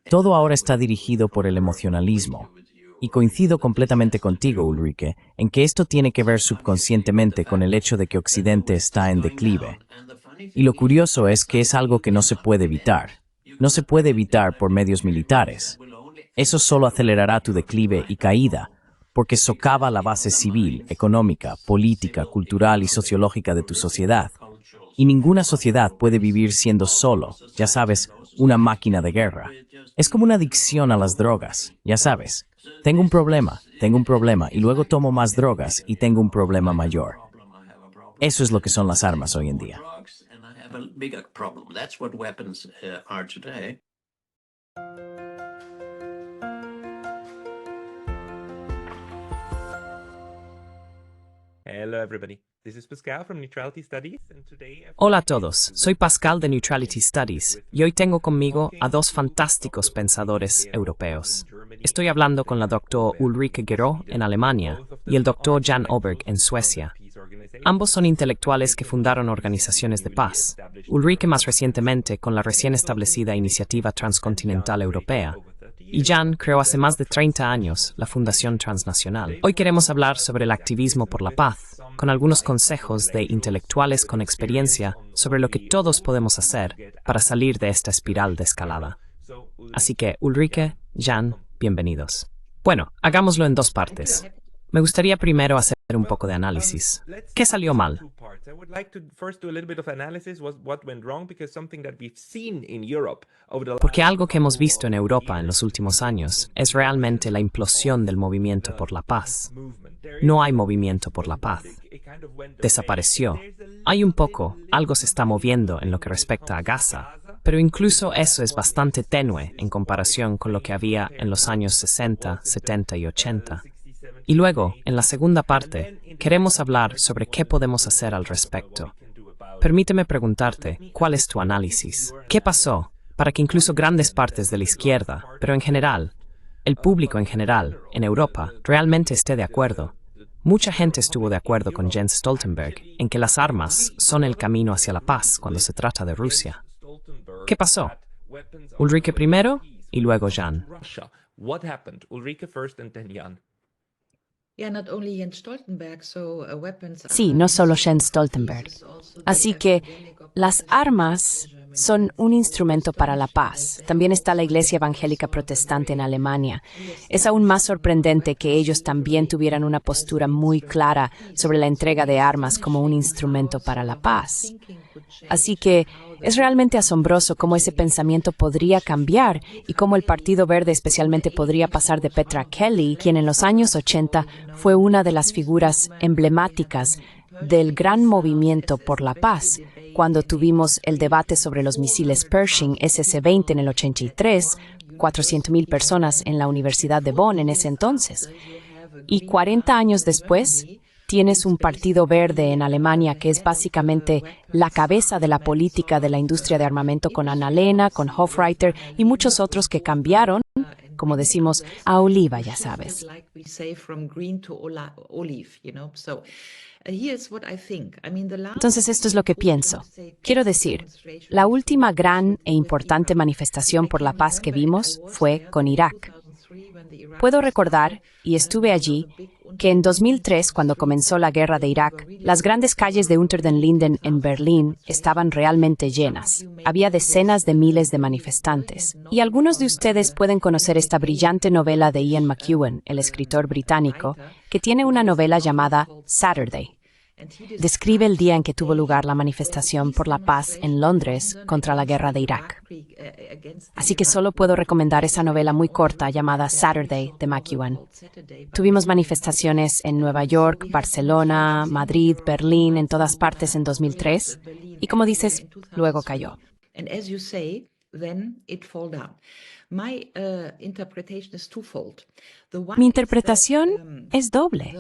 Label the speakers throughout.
Speaker 1: Todo ahora está dirigido por el emocionalismo. Y coincido completamente contigo, Ulrike, en que esto tiene que ver subconscientemente con el hecho de que Occidente está en declive. Y lo curioso es que es algo que no se puede evitar. No se puede evitar por medios militares. Eso solo acelerará tu declive y caída, porque socava la base civil, económica, política, cultural y sociológica de tu sociedad. Y ninguna sociedad puede vivir siendo solo, ya sabes, una máquina de guerra. Es como una adicción a las drogas, ya sabes. Tengo un problema, y luego tomo más drogas y tengo un problema mayor. Eso es lo que son las armas hoy en día.
Speaker 2: Hello everybody, this is Pascal from Neutrality Studies and today
Speaker 3: Hola a todos, soy Pascal de Neutrality Studies y hoy tengo conmigo a dos fantásticos pensadores europeos. Estoy hablando con la doctora Ulrike Guérot en Alemania y el doctor Jan Oberg en Suecia. Ambos son intelectuales que fundaron organizaciones de paz. Ulrike más recientemente con la recién establecida Iniciativa Transcontinental Europea, y Jan creó hace más de 30 años la Fundación Transnacional. Hoy queremos hablar sobre el activismo por la paz, con algunos consejos de intelectuales con experiencia sobre lo que todos podemos hacer para salir de esta espiral de escalada. Así que, Ulrike, Jan, bienvenidos. Bueno, hagámoslo en dos partes. Me gustaría primero hacer un poco de análisis. ¿Qué salió mal? Porque algo que hemos visto en Europa en los últimos años es realmente la implosión del movimiento por la paz. No hay movimiento por la paz. Desapareció. Hay un poco, algo se está moviendo en lo que respecta a Gaza, pero incluso eso es bastante tenue en comparación con lo que había en los años 60, 70 y 80. Y luego, en la segunda parte, queremos hablar sobre qué podemos hacer al respecto. Permíteme preguntarte, ¿cuál es tu análisis? ¿Qué pasó para que incluso grandes partes de la izquierda, pero en general, el público en general, en Europa, realmente esté de acuerdo? Mucha gente estuvo de acuerdo con Jens Stoltenberg en que las armas son el camino hacia la paz cuando se trata de Rusia. ¿Qué pasó? Ulrike primero y luego Jan.
Speaker 4: Sí, no solo Jens Stoltenberg. Así que las armas son un instrumento para la paz. También está la Iglesia Evangélica Protestante en Alemania. Es aún más sorprendente que ellos también tuvieran una postura muy clara sobre la entrega de armas como un instrumento para la paz. Así que es realmente asombroso cómo ese pensamiento podría cambiar y cómo el Partido Verde especialmente podría pasar de Petra Kelly, quien en los años 80 fue una de las figuras emblemáticas del gran movimiento por la paz, cuando tuvimos el debate sobre los misiles Pershing SC-20 en el 83, 400,000 personas en la Universidad de Bonn en ese entonces. Y 40 años después, tienes un Partido Verde en Alemania que es básicamente la cabeza de la política de la industria de armamento con Annalena, con Hofreiter y muchos otros que cambiaron, como decimos, a oliva, ya sabes. Entonces, esto es lo que pienso. Quiero decir, la última gran e importante manifestación por la paz que vimos fue con Irak. Puedo recordar, y estuve allí, que en 2003, cuando comenzó la guerra de Irak, las grandes calles de Unter den Linden en Berlín estaban realmente llenas. Había decenas de miles de manifestantes. Y algunos de ustedes pueden conocer esta brillante novela de Ian McEwan, el escritor británico, que tiene una novela llamada Saturday. Describe el día en que tuvo lugar la manifestación por la paz en Londres contra la guerra de Irak. Así que solo puedo recomendar esa novela muy corta llamada Saturday de McEwan. Tuvimos manifestaciones en Nueva York, Barcelona, Madrid, Berlín, en todas partes en 2003. Y como dices, luego cayó.
Speaker 5: My interpretation is twofold.
Speaker 4: Mi interpretación es doble.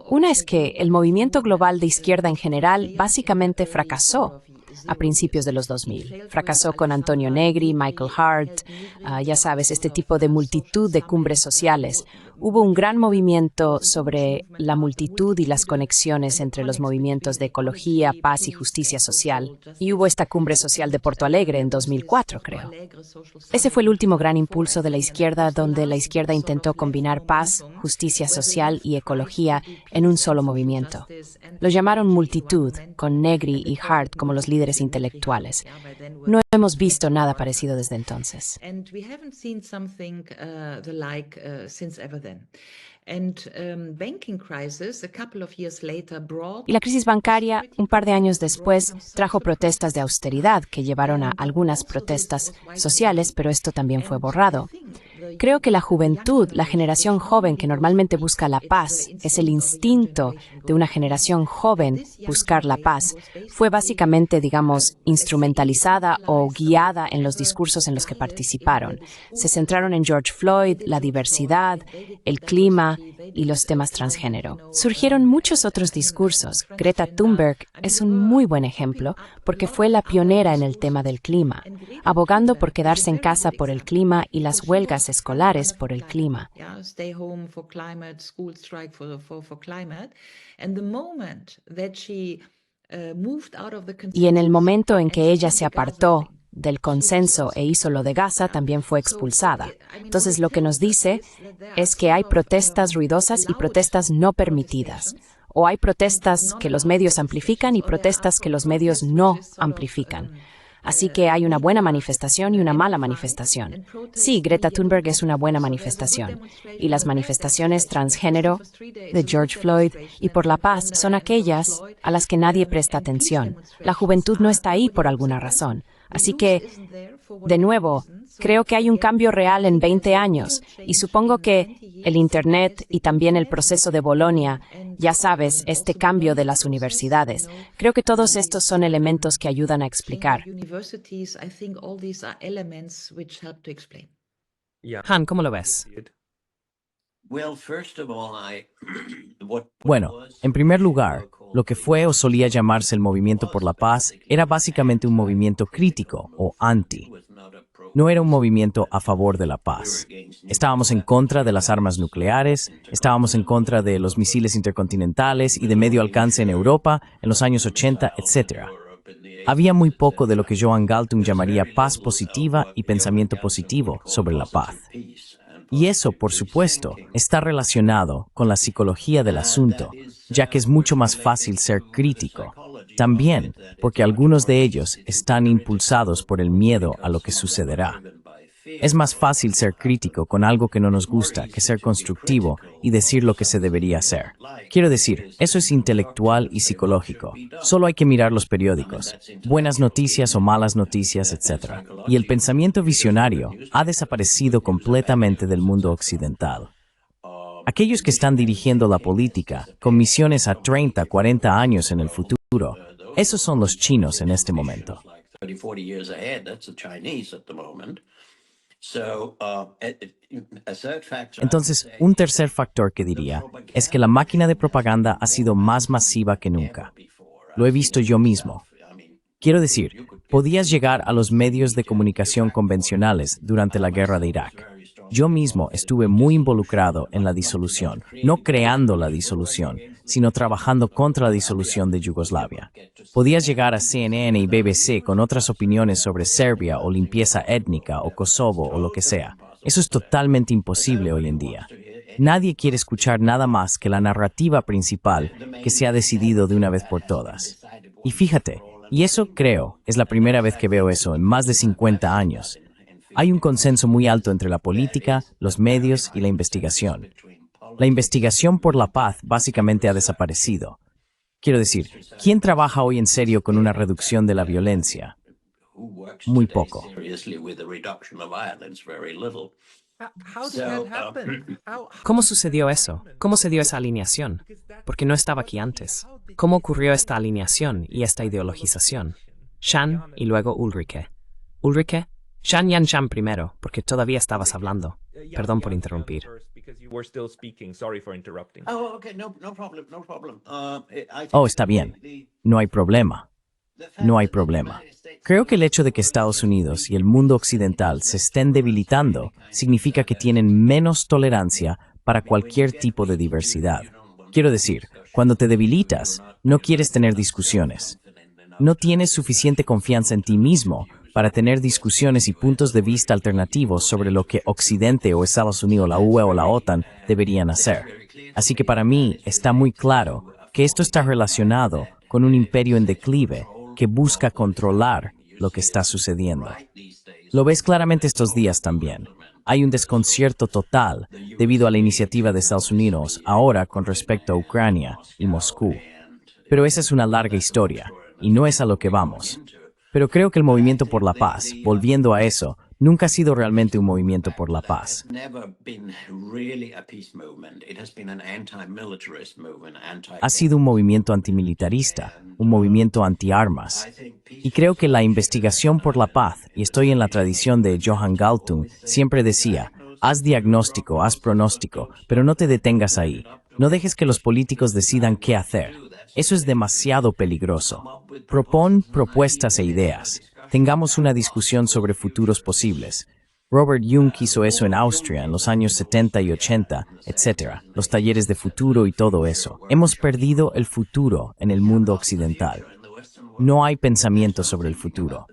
Speaker 4: Una es que el movimiento global de izquierda en general básicamente fracasó a principios de los 2000. Fracasó con Antonio Negri, Michael Hart, ya sabes, este tipo de multitud de cumbres sociales. Hubo un gran movimiento sobre la multitud y las conexiones entre los movimientos de ecología, paz y justicia social. Y hubo esta cumbre social de Porto Alegre en 2004, creo. Ese fue el último gran impulso de la izquierda, donde la izquierda intentó combinar paz, justicia social y ecología en un solo movimiento. Lo llamaron multitud, con Negri y Hart como los líderes intelectuales. No hemos visto nada parecido desde entonces. Y la crisis bancaria, un par de años después, trajo protestas de austeridad que llevaron a algunas protestas sociales, pero esto también fue borrado. Creo que la juventud, la generación joven que normalmente busca la paz, es el instinto de una generación joven buscar la paz, fue básicamente, digamos, instrumentalizada o guiada en los discursos en los que participaron. Se centraron en George Floyd, la diversidad, el clima y los temas transgénero. Surgieron muchos otros discursos. Greta Thunberg es un muy buen ejemplo porque fue la pionera en el tema del clima, abogando por quedarse en casa por el clima y las huelgas escolares por el clima. Y en el momento en que ella se apartó del consenso e hizo lo de Gaza, también fue expulsada. Entonces, lo que nos dice es que hay protestas ruidosas y protestas no permitidas. O hay protestas que los medios amplifican y protestas que los medios no amplifican. Así que hay una buena manifestación y una mala manifestación. Sí, Greta Thunberg es una buena manifestación. Y las manifestaciones transgénero, de George Floyd y por la paz son aquellas a las que nadie presta atención. La juventud no está ahí por alguna razón. Así que, de nuevo, creo que hay un cambio real en 20 años y supongo que el Internet y también el proceso de Bolonia, ya sabes, este cambio de las universidades, creo que todos estos son elementos que ayudan a explicar.
Speaker 3: Han, ¿cómo lo ves?
Speaker 1: Bueno, en primer lugar, lo que fue o solía llamarse el Movimiento por la Paz era básicamente un movimiento crítico o anti. No era un movimiento a favor de la paz. Estábamos en contra de las armas nucleares, estábamos en contra de los misiles intercontinentales y de medio alcance en Europa en los años 80, etc. Había muy poco de lo que Johan Galtung llamaría paz positiva y pensamiento positivo sobre la paz. Y eso, por supuesto, está relacionado con la psicología del asunto, ya que es mucho más fácil ser crítico. También porque algunos de ellos están impulsados por el miedo a lo que sucederá. Es más fácil ser crítico con algo que no nos gusta que ser constructivo y decir lo que se debería hacer. Quiero decir, eso es intelectual y psicológico. Solo hay que mirar los periódicos, buenas noticias o malas noticias, etc. Y el pensamiento visionario ha desaparecido completamente del mundo occidental. Aquellos que están dirigiendo la política, con misiones a 30, 40 años en el futuro, esos son los chinos en este momento. Entonces, un tercer factor que diría es que la máquina de propaganda ha sido más masiva que nunca. Lo he visto yo mismo. Quiero decir, podías llegar a los medios de comunicación convencionales durante la guerra de Irak. Yo mismo estuve muy involucrado en la disolución, no creando la disolución, sino trabajando contra la disolución de Yugoslavia. Podías llegar a CNN y BBC con otras opiniones sobre Serbia o limpieza étnica o Kosovo o lo que sea. Eso es totalmente imposible hoy en día. Nadie quiere escuchar nada más que la narrativa principal que se ha decidido de una vez por todas. Y fíjate, y eso creo es la primera vez que veo eso en más de 50 años. Hay un consenso muy alto entre la política, los medios y la investigación. La investigación por la paz básicamente ha desaparecido. Quiero decir, ¿quién trabaja hoy en serio con una reducción de la violencia? Muy poco.
Speaker 3: ¿Cómo sucedió eso? ¿Cómo se dio esa alineación? Porque no estaba aquí antes. ¿Cómo ocurrió esta alineación y esta ideologización? Shan y luego Ulrike. ¿Ulrike? Shan Yan Shan primero, porque todavía estabas hablando. Perdón por interrumpir.
Speaker 2: because you were still speaking. Sorry for interrupting.
Speaker 5: Oh, okay, no problem, no problem. I think
Speaker 1: Oh, está bien. No hay problema. No hay problema. Creo que el hecho de que Estados Unidos y el mundo occidental se estén debilitando significa que tienen menos tolerancia para cualquier tipo de diversidad. Quiero decir, cuando te debilitas, no quieres tener discusiones. No tienes suficiente confianza en ti mismo para tener discusiones y puntos de vista alternativos sobre lo que Occidente o Estados Unidos, la UE o la OTAN deberían hacer. Así que para mí está muy claro que esto está relacionado con un imperio en declive que busca controlar lo que está sucediendo. Lo ves claramente estos días también. Hay un desconcierto total debido a la iniciativa de Estados Unidos ahora con respecto a Ucrania y Moscú. Pero esa es una larga historia, y no es a lo que vamos. Pero creo que el movimiento por la paz, volviendo a eso, nunca ha sido realmente un movimiento por la paz. Ha sido un movimiento antimilitarista, un movimiento antiarmas. Y creo que la investigación por la paz, y estoy en la tradición de Johan Galtung, siempre decía, haz diagnóstico, haz pronóstico, pero no te detengas ahí. No dejes que los políticos decidan qué hacer. Eso es demasiado peligroso. Propon propuestas e ideas. Tengamos una discusión sobre futuros posibles. Robert Jung hizo eso en Austria en los años 70 y 80, etc. Los talleres de futuro y todo eso. Hemos perdido el futuro en el mundo occidental. No hay pensamiento sobre el futuro.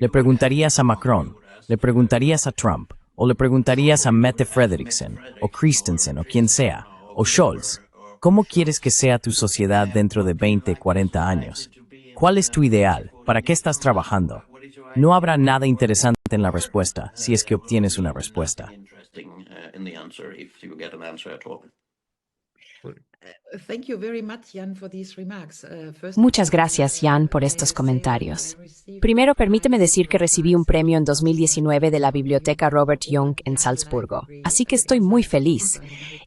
Speaker 1: Le preguntarías a Macron, le preguntarías a Trump, o le preguntarías a Mette Frederiksen, o Christensen, o quien sea, o Scholz. ¿Cómo quieres que sea tu sociedad dentro de 20, 40 años? ¿Cuál es tu ideal? ¿Para qué estás trabajando? No habrá nada interesante en la respuesta, si es que obtienes una respuesta.
Speaker 4: Muchas gracias, Jan, por estos comentarios. Primero, permíteme decir que recibí un premio en 2019 de la Biblioteca Robert Jung en Salzburgo, así que estoy muy feliz.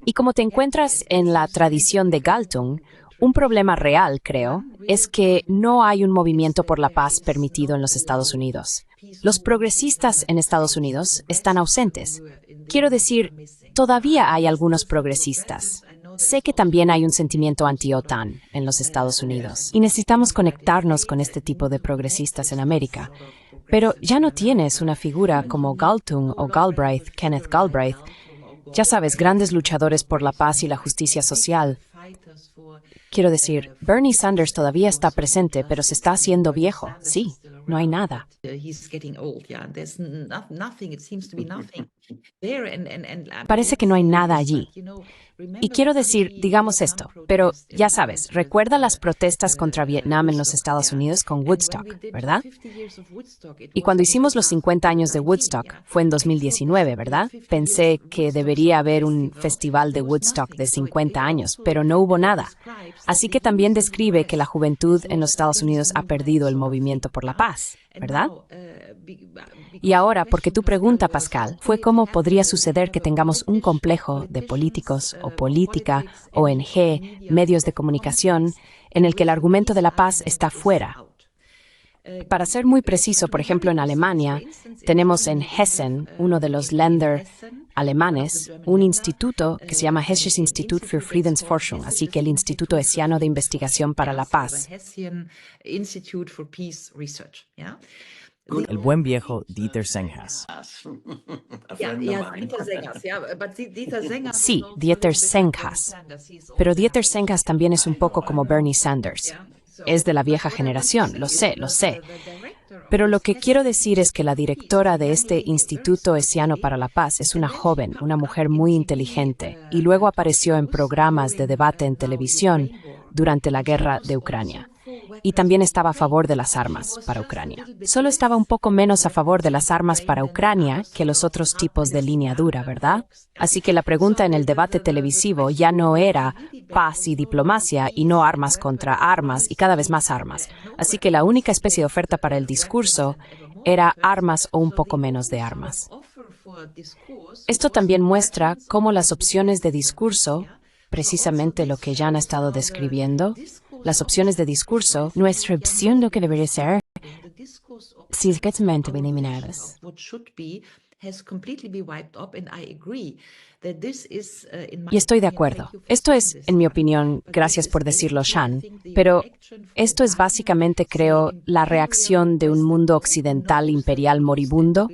Speaker 4: Y como te encuentras en la tradición de Galtung, un problema real, creo, es que no hay un movimiento por la paz permitido en los Estados Unidos. Los progresistas en Estados Unidos están ausentes. Quiero decir, todavía hay algunos progresistas. Sé que también hay un sentimiento anti-OTAN en los Estados Unidos y necesitamos conectarnos con este tipo de progresistas en América. Pero ya no tienes una figura como Galtung o Galbraith, Kenneth Galbraith, ya sabes, grandes luchadores por la paz y la justicia social. Quiero decir, Bernie Sanders todavía está presente, pero se está haciendo viejo. Sí, no hay nada. Parece que no hay nada allí. Y quiero decir, digamos esto, pero ya sabes, recuerda las protestas contra Vietnam en los Estados Unidos con Woodstock, ¿verdad? Y cuando hicimos los 50 años de Woodstock, fue en 2019, ¿verdad? Pensé que debería haber un festival de Woodstock de 50 años, pero no hubo nada. Así que también describe que la juventud en los Estados Unidos ha perdido el movimiento por la paz, ¿verdad? Y ahora, porque tu pregunta, Pascal, fue cómo podría suceder que tengamos un complejo de políticos o política, ONG, medios de comunicación, en el que el argumento de la paz está fuera. Para ser muy preciso, por ejemplo, en Alemania, tenemos en Hessen, uno de los Länder alemanes, un instituto que se llama Hessisches Institut für Friedensforschung, así que el Instituto Hessiano de Investigación para la Paz.
Speaker 1: El buen viejo Dieter Senghas.
Speaker 4: Sí, Dieter Senghas. Pero Dieter Senghas también es un poco como Bernie Sanders. Es de la vieja generación, lo sé. Pero lo que quiero decir es que la directora de este Instituto Hessiano para la Paz es una joven, una mujer muy inteligente, y luego apareció en programas de debate en televisión durante la guerra de Ucrania. Y también estaba a favor de las armas para Ucrania. Solo estaba un poco menos a favor de las armas para Ucrania que los otros tipos de línea dura, ¿verdad? Así que la pregunta en el debate televisivo ya no era paz y diplomacia y no armas contra armas y cada vez más armas. Así que la única especie de oferta para el discurso era armas o un poco menos de armas. Esto también muestra cómo las opciones de discurso, precisamente lo que Jan ha estado describiendo, las opciones de discurso, nuestra opción lo que debería ser, secretamente eliminadas. Y estoy de acuerdo. Esto es, en mi opinión, gracias por decirlo, Shan, pero esto es básicamente, creo, la reacción de un mundo occidental imperial moribundo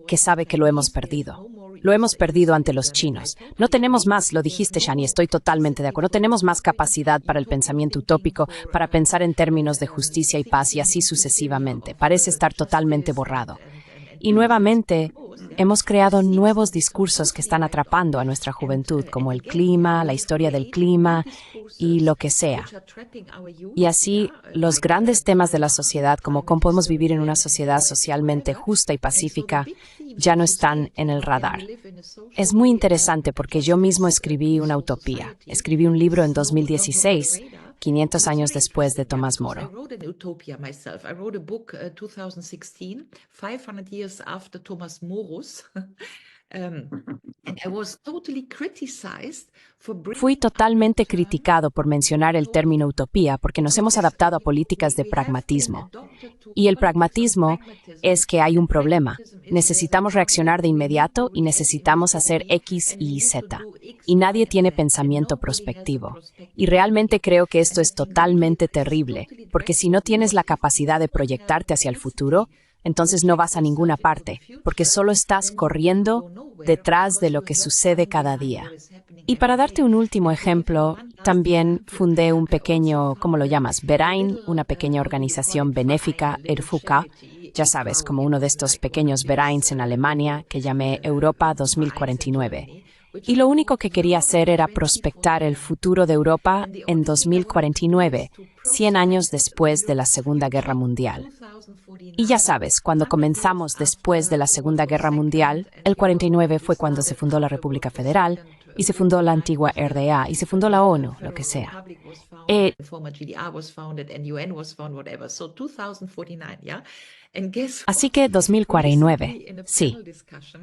Speaker 4: que sabe que lo hemos perdido. Lo hemos perdido ante los chinos. No tenemos más, lo dijiste, Shan, y estoy totalmente de acuerdo. No tenemos más capacidad para el pensamiento utópico, para pensar en términos de justicia y paz y así sucesivamente. Parece estar totalmente borrado. Y nuevamente, hemos creado nuevos discursos que están atrapando a nuestra juventud, como el clima, la historia del clima y lo que sea. Y así, los grandes temas de la sociedad, como cómo podemos vivir en una sociedad socialmente justa y pacífica, ya no están en el radar. Es muy interesante porque yo mismo escribí una utopía. Escribí un libro en 2016, 500 años después de Tomás Moro. Fui totalmente criticado por mencionar el término utopía porque nos hemos adaptado a políticas de pragmatismo. Y el pragmatismo es que hay un problema. Necesitamos reaccionar de inmediato y necesitamos hacer X, Y, Z. Y nadie tiene pensamiento prospectivo. Y realmente creo que esto es totalmente terrible, porque si no tienes la capacidad de proyectarte hacia el futuro, entonces no vas a ninguna parte, porque solo estás corriendo detrás de lo que sucede cada día. Y para darte un último ejemplo, también fundé un pequeño, ¿cómo lo llamas? Verein, una pequeña organización benéfica, Erfuka, ya sabes, como uno de estos pequeños Vereins en Alemania, que llamé Europa 2049. Y lo único que quería hacer era prospectar el futuro de Europa en 2049, 100 años después de la Segunda Guerra Mundial. Y ya sabes, cuando comenzamos después de la Segunda Guerra Mundial, el 49 fue cuando se fundó la República Federal, y se fundó la antigua RDA, y se fundó la ONU, lo que sea. Así que 2049, sí.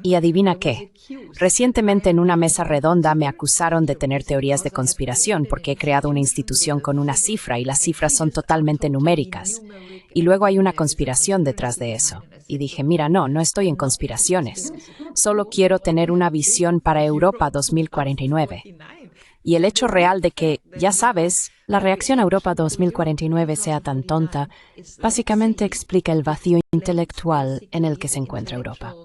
Speaker 4: Y adivina qué. Recientemente en una mesa redonda me acusaron de tener teorías de conspiración porque he creado una institución con una cifra y las cifras son totalmente numéricas. Y luego hay una conspiración detrás de eso. Y dije, mira, no estoy en conspiraciones. Solo quiero tener una visión para Europa 2049. Y el hecho real de que, ya sabes, la reacción a Europa 2049 sea tan tonta, básicamente explica el vacío intelectual en el que se encuentra Europa.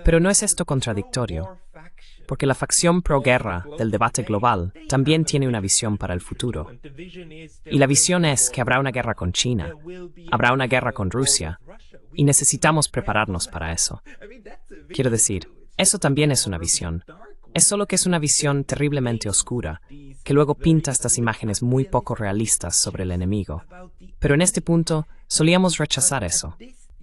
Speaker 3: Pero ¿no es esto contradictorio? Porque la facción pro-guerra del debate global también tiene una visión para el futuro. Y la visión es que habrá una guerra con China, habrá una guerra con Rusia, y necesitamos prepararnos para eso. Quiero decir, eso también es una visión. Es solo que es una visión terriblemente oscura, que luego pinta estas imágenes muy poco realistas sobre el enemigo. Pero en este punto, solíamos rechazar eso.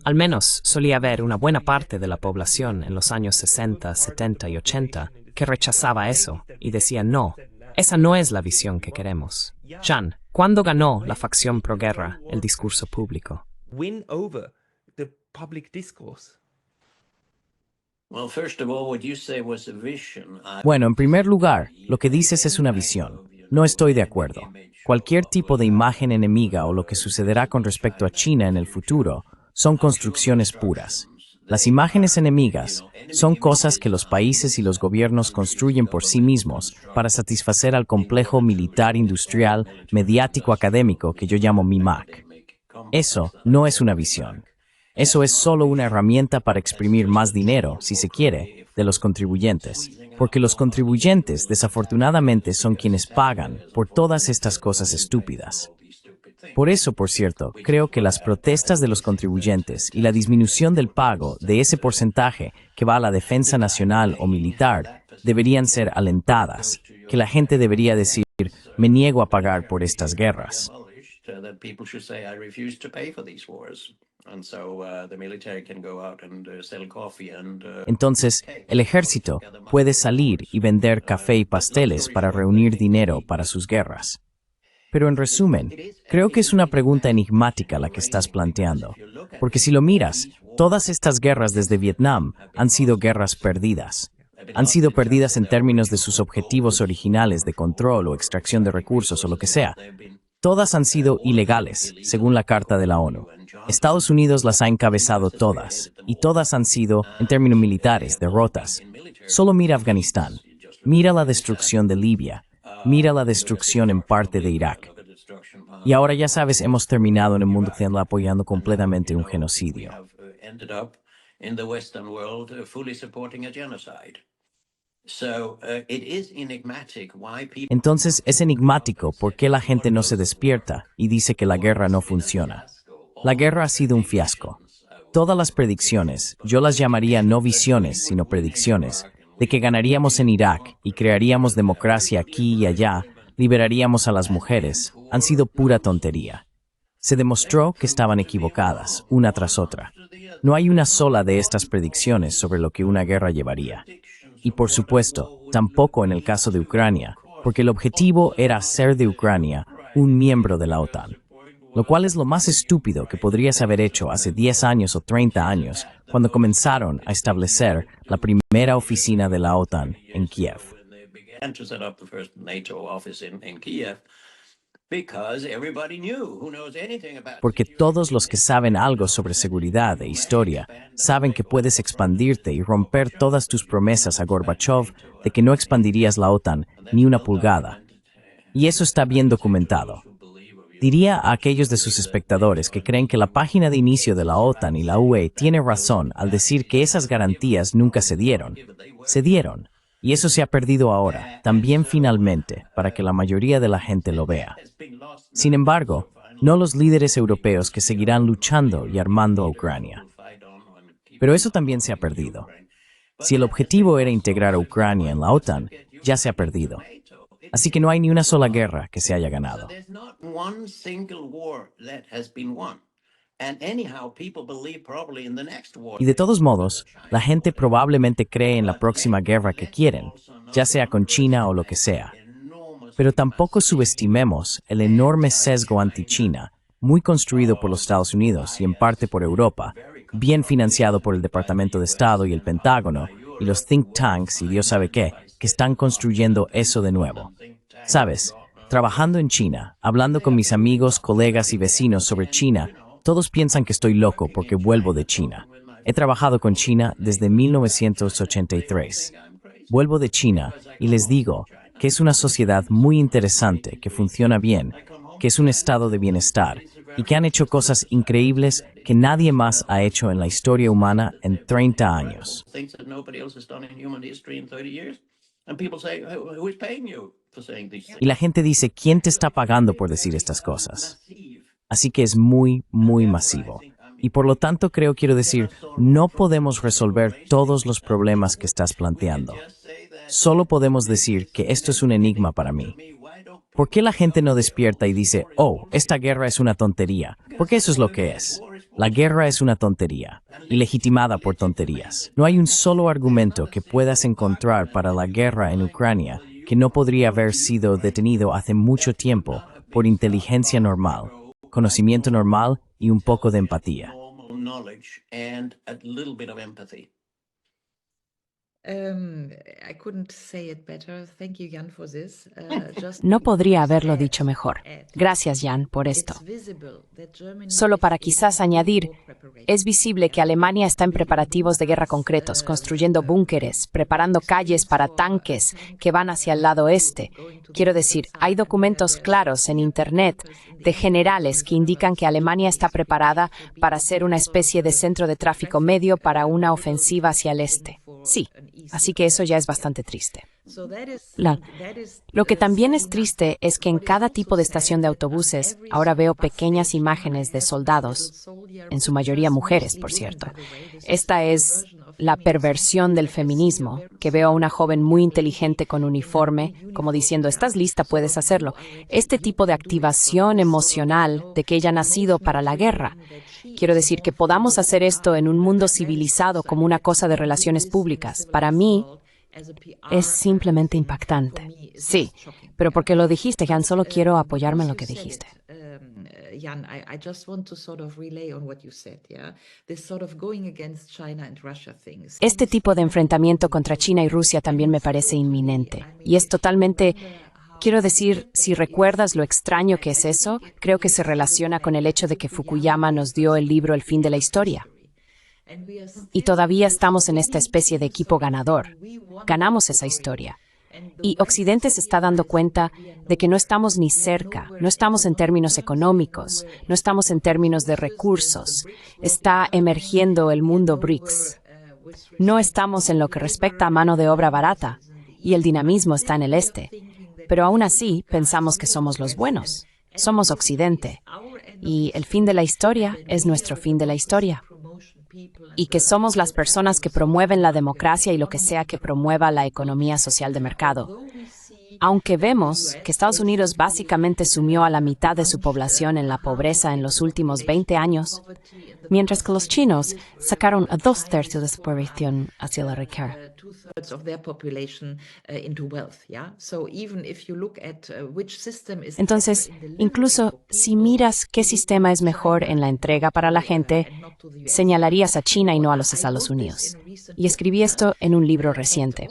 Speaker 3: Al menos solía haber una buena parte de la población en los años 60, 70 y 80 que rechazaba eso y decía no, esa no es la visión que queremos. Shan, ¿cuándo ganó la facción pro-guerra el discurso público?
Speaker 1: Bueno, en primer lugar, lo que dices es una visión. No estoy de acuerdo. Cualquier tipo de imagen enemiga o lo que sucederá con respecto a China en el futuro son construcciones puras. Las imágenes enemigas son cosas que los países y los gobiernos construyen por sí mismos para satisfacer al complejo militar, industrial, mediático, académico que yo llamo MIMAC. Eso no es una visión. Eso es solo una herramienta para exprimir más dinero, si se quiere, de los contribuyentes. Porque los contribuyentes, desafortunadamente, son quienes pagan por todas estas cosas estúpidas. Por eso, por cierto, creo que las protestas de los contribuyentes y la disminución del pago de ese porcentaje que va a la defensa nacional o militar deberían ser alentadas, que la gente debería decir, me niego a pagar por estas guerras. Entonces, el ejército puede salir y vender café y pasteles para reunir dinero para sus guerras. Pero en resumen, creo que es una pregunta enigmática la que estás planteando, porque si lo miras, todas estas guerras desde Vietnam han sido guerras perdidas. Han sido perdidas en términos de sus objetivos originales de control o extracción de recursos o lo que sea. Todas han sido ilegales, según la Carta de la ONU. Estados Unidos las ha encabezado todas, y todas han sido, en términos militares, derrotas. Solo mira Afganistán, mira la destrucción de Libia, mira la destrucción en parte de Irak. Y ahora ya sabes, hemos terminado en el mundo occidental apoyando completamente un genocidio. Entonces es enigmático por qué la gente no se despierta y dice que la guerra no funciona. La guerra ha sido un fiasco. Todas las predicciones, yo las llamaría no visiones, sino predicciones, de que ganaríamos en Irak y crearíamos democracia aquí y allá, liberaríamos a las mujeres, han sido pura tontería. Se demostró que estaban equivocadas, una tras otra. No hay una sola de estas predicciones sobre lo que una guerra llevaría. Y por supuesto, tampoco en el caso de Ucrania, porque el objetivo era hacer de Ucrania un miembro de la OTAN. Lo cual es lo más estúpido que podrías haber hecho hace 10 años o 30 años, cuando comenzaron a establecer la primera oficina de la OTAN en Kiev. Porque todos los que saben algo sobre seguridad e historia saben que puedes expandirte y romper todas tus promesas a Gorbachev de que no expandirías la OTAN ni una pulgada. Y eso está bien documentado. Diría a aquellos de sus espectadores que creen que la página de inicio de la OTAN y la UE tiene razón al decir que esas garantías nunca se dieron. Se dieron. Y eso se ha perdido ahora, también finalmente, para que la mayoría de la gente lo vea. Sin embargo, no los líderes europeos que seguirán luchando y armando a Ucrania. Pero eso también se ha perdido. Si el objetivo era integrar a Ucrania en la OTAN, ya se ha perdido. Así que no hay ni una sola guerra que se haya ganado. Y de todos modos, la gente probablemente cree en la próxima guerra que quieren, ya sea con China o lo que sea. Pero tampoco subestimemos el enorme sesgo anti-China, muy construido por los Estados Unidos y en parte por Europa, bien financiado por el Departamento de Estado y el Pentágono, y los think tanks y Dios sabe qué, que están construyendo eso de nuevo. ¿Sabes? Trabajando en China, hablando con mis amigos, colegas y vecinos sobre China, todos piensan que estoy loco porque vuelvo de China. He trabajado con China desde 1983. Vuelvo de China y les digo que es una sociedad muy interesante, que funciona bien, que es un estado de bienestar y que han hecho cosas increíbles que nadie más ha hecho en la historia humana en 30 años. Y la gente dice, ¿quién te está pagando por decir estas cosas? Así que es muy, muy masivo. Y por lo tanto quiero decir, no podemos resolver todos los problemas que estás planteando. Solo podemos decir que esto es un enigma para mí. ¿Por qué la gente no despierta y dice, oh, esta guerra es una tontería? Porque eso es lo que es. La guerra es una tontería, y legitimada por tonterías. No hay un solo argumento que puedas encontrar para la guerra en Ucrania que no podría haber sido detenido hace mucho tiempo por inteligencia normal, conocimiento normal y un poco de empatía.
Speaker 4: No podría haberlo dicho mejor. Gracias, Jan, por esto. Solo para quizás añadir, es visible que Alemania está en preparativos de guerra concretos, construyendo búnkeres, preparando calles para tanques que van hacia el lado este. Quiero decir, hay documentos claros en Internet de generales que indican que Alemania está preparada para ser una especie de centro de tráfico medio para una ofensiva hacia el este. Sí, así que eso ya es bastante triste. Lo que también es triste es que en cada tipo de estación de autobuses ahora veo pequeñas imágenes de soldados, en su mayoría mujeres, por cierto. Esta es la perversión del feminismo, que veo a una joven muy inteligente con uniforme, como diciendo, estás lista, puedes hacerlo. Este tipo de activación emocional de que ella ha nacido para la guerra. Quiero decir que podamos hacer esto en un mundo civilizado como una cosa de relaciones públicas. Para mí, es simplemente impactante. Sí, pero porque lo dijiste, Jan, solo quiero apoyarme en lo que dijiste.
Speaker 6: Jan, I just want to sort of relay on what you said, yeah? This sort of going against China and Russia things.
Speaker 4: Este tipo de enfrentamiento contra China y Rusia también me parece inminente. Y es totalmente Quiero decir, si recuerdas lo extraño que es eso, creo que se relaciona con el hecho de que Fukuyama nos dio el libro El fin de la historia. Y todavía estamos en esta especie de equipo ganador. Ganamos esa historia. Y Occidente se está dando cuenta de que no estamos ni cerca, no estamos en términos económicos, no estamos en términos de recursos. Está emergiendo el mundo BRICS. No estamos en lo que respecta a mano de obra barata, y el dinamismo está en el este. Pero aún así, pensamos que somos los buenos. Somos Occidente. Y el fin de la historia es nuestro fin de la historia. Y que somos las personas que promueven la democracia y lo que sea que promueva la economía social de mercado. Aunque vemos que Estados Unidos básicamente sumió a la mitad de su población en la pobreza en los últimos 20 años, mientras que los chinos sacaron a 2/3 de su población hacia la riqueza. Entonces, incluso si miras qué sistema es mejor en la entrega para la gente, señalarías a China y no a los Estados Unidos. Y escribí esto en un libro reciente.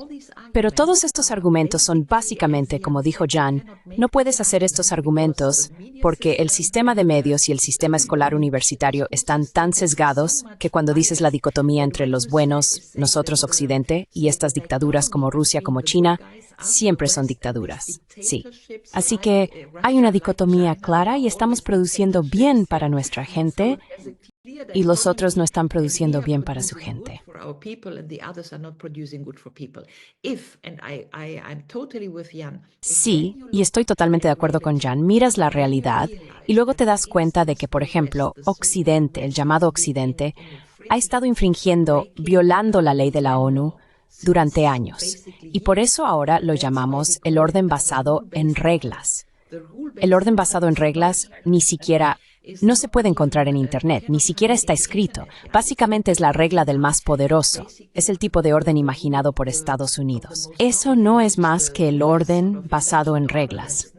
Speaker 4: Pero todos estos argumentos son básicamente, como dijo Jan, no puedes hacer estos argumentos porque el sistema de medios y el sistema escolar universitario están tan sesgados que cuando dices la dicotomía entre los buenos, nosotros Occidente, y estas dictaduras como Rusia, como China, siempre son dictaduras. Sí. Así que hay una dicotomía clara y estamos produciendo bien para nuestra gente y los otros no están produciendo bien para su gente. Sí, y estoy totalmente de acuerdo con Jan. Miras la realidad y luego te das cuenta de que, por ejemplo, Occidente, el llamado Occidente, ha estado infringiendo, violando la ley de la ONU durante años. Y por eso ahora lo llamamos el orden basado en reglas. El orden basado en reglas ni siquiera no se puede encontrar en Internet, ni siquiera está escrito. Básicamente es la regla del más poderoso. Es el tipo de orden imaginado por Estados Unidos. Eso no es más que el orden basado en reglas.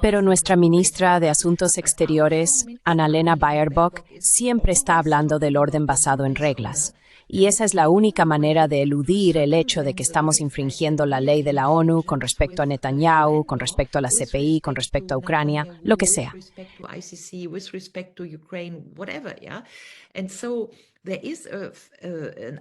Speaker 4: Pero nuestra ministra de Asuntos Exteriores, Annalena Baerbock, siempre está hablando del orden basado en reglas. Y esa es la única manera de eludir el hecho de que estamos infringiendo la ley de la ONU con respecto a Netanyahu, con respecto a la CPI, con respecto a Ucrania, lo que sea.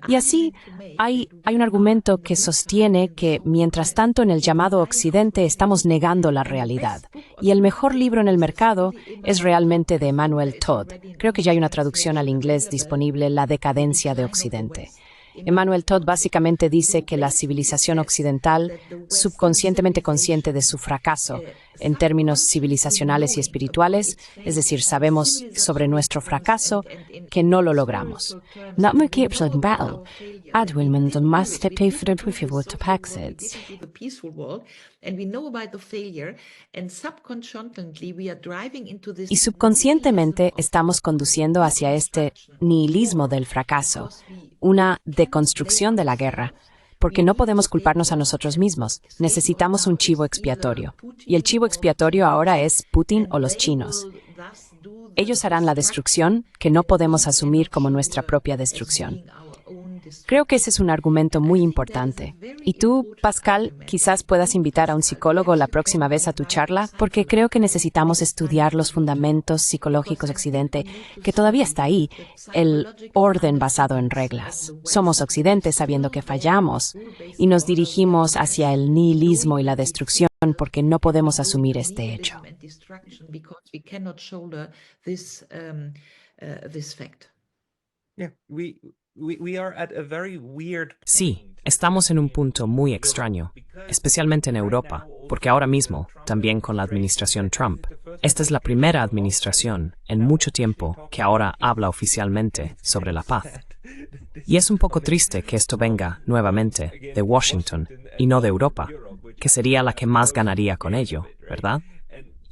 Speaker 4: Y así hay un argumento que sostiene que, mientras tanto, en el llamado Occidente estamos negando la realidad. Y el mejor libro en el mercado es realmente de Emmanuel Todd. Creo que ya hay una traducción al inglés disponible, La decadencia de Occidente. Emmanuel Todd básicamente dice que la civilización occidental, subconscientemente consciente de su fracaso en términos civilizacionales y espirituales, es decir, sabemos sobre nuestro fracaso que no lo logramos. Y subconscientemente estamos conduciendo hacia este nihilismo del fracaso, una deconstrucción de la guerra, porque no podemos culparnos a nosotros mismos. Necesitamos un chivo expiatorio. Y el chivo expiatorio ahora es Putin o los chinos. Ellos harán la destrucción que no podemos asumir como nuestra propia destrucción. Creo que ese es un argumento muy importante. Y tú, Pascal, quizás puedas invitar a un psicólogo la próxima vez a tu charla, porque creo que necesitamos estudiar los fundamentos psicológicos de Occidente, que todavía está ahí, el orden basado en reglas. Somos Occidente sabiendo que fallamos y nos dirigimos hacia el nihilismo y la destrucción porque no podemos asumir este hecho.
Speaker 3: Sí, estamos en un punto muy extraño, especialmente en Europa, porque ahora mismo, también con la administración Trump, esta es la primera administración en mucho tiempo que ahora habla oficialmente sobre la paz. Y es un poco triste que esto venga, nuevamente, de Washington y no de Europa, que sería la que más ganaría con ello, ¿verdad?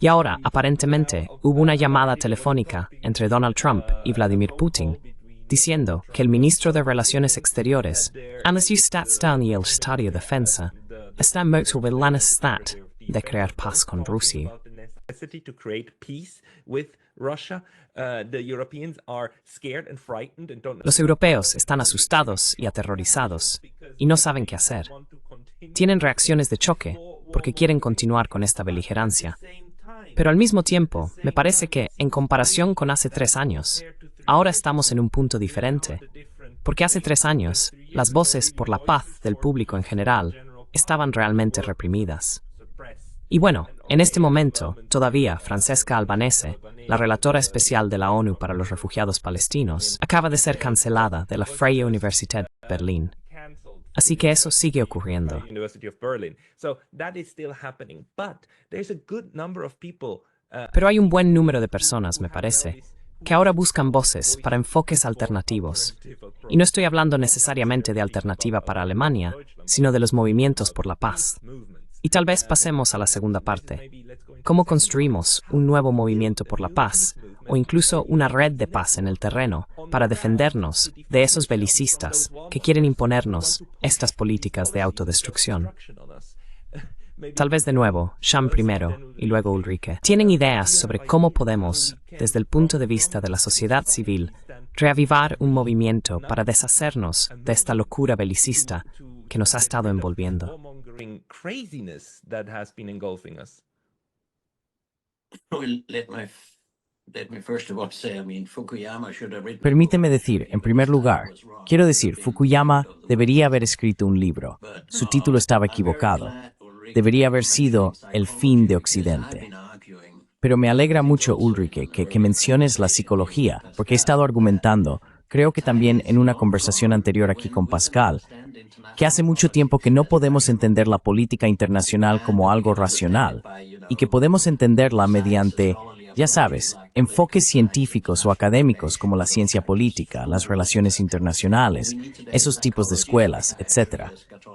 Speaker 3: Y ahora, aparentemente, hubo una llamada telefónica entre Donald Trump y Vladimir Putin, diciendo que el ministro de Relaciones Exteriores, Anas Statstan y el Estadio Defensa, están muy de crear paz con Rusia. Los europeos están asustados y aterrorizados y no saben qué hacer. Tienen reacciones de choque porque quieren continuar con esta beligerancia. Pero al mismo tiempo, me parece que, en comparación con hace 3 años, ahora estamos en un punto diferente, porque hace 3 años, las voces por la paz del público en general estaban realmente reprimidas. Y bueno, en este momento, todavía Francesca Albanese, la relatora especial de la ONU para los refugiados palestinos, acaba de ser cancelada de la Freie Universität Berlin. Así que eso sigue ocurriendo. Pero hay un buen número de personas, me parece, que ahora buscan voces para enfoques alternativos. Y no estoy hablando necesariamente de alternativa para Alemania, sino de los movimientos por la paz. Y tal vez pasemos a la segunda parte. ¿Cómo construimos un nuevo movimiento por la paz, o incluso una red de paz en el terreno, para defendernos de esos belicistas que quieren imponernos estas políticas de autodestrucción? Tal vez de nuevo, Sean primero y luego Ulrike, tienen ideas sobre cómo podemos, desde el punto de vista de la sociedad civil, reavivar un movimiento para deshacernos de esta locura belicista que nos ha estado envolviendo.
Speaker 1: Permíteme decir, en primer lugar, quiero decir, Fukuyama debería haber escrito un libro. Su título estaba equivocado. Debería haber sido El fin de Occidente. Pero me alegra mucho, Ulrike, que menciones la psicología, porque he estado argumentando, creo que también en una conversación anterior aquí con Pascal, que hace mucho tiempo que no podemos entender la política internacional como algo racional, y que podemos entenderla mediante, ya sabes, enfoques científicos o académicos como la ciencia política, las relaciones internacionales, esos tipos de escuelas, etc.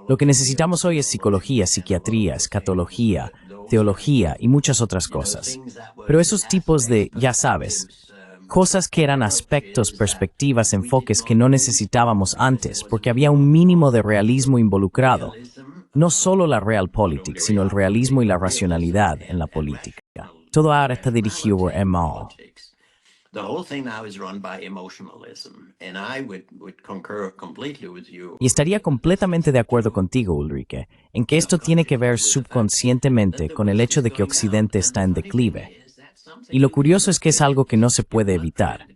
Speaker 1: Lo que necesitamos hoy es psicología, psiquiatría, escatología, teología y muchas otras cosas. Pero esos tipos de, ya sabes, cosas que eran aspectos, perspectivas, enfoques que no necesitábamos antes porque había un mínimo de realismo involucrado. No solo la realpolitik, sino el realismo y la racionalidad en la política. Todo ahora está dirigido por Emma. Y estaría completamente de acuerdo contigo, Ulrike, en que esto tiene que ver subconscientemente con el hecho de que Occidente está en declive. Y lo curioso es que es algo que no se puede evitar.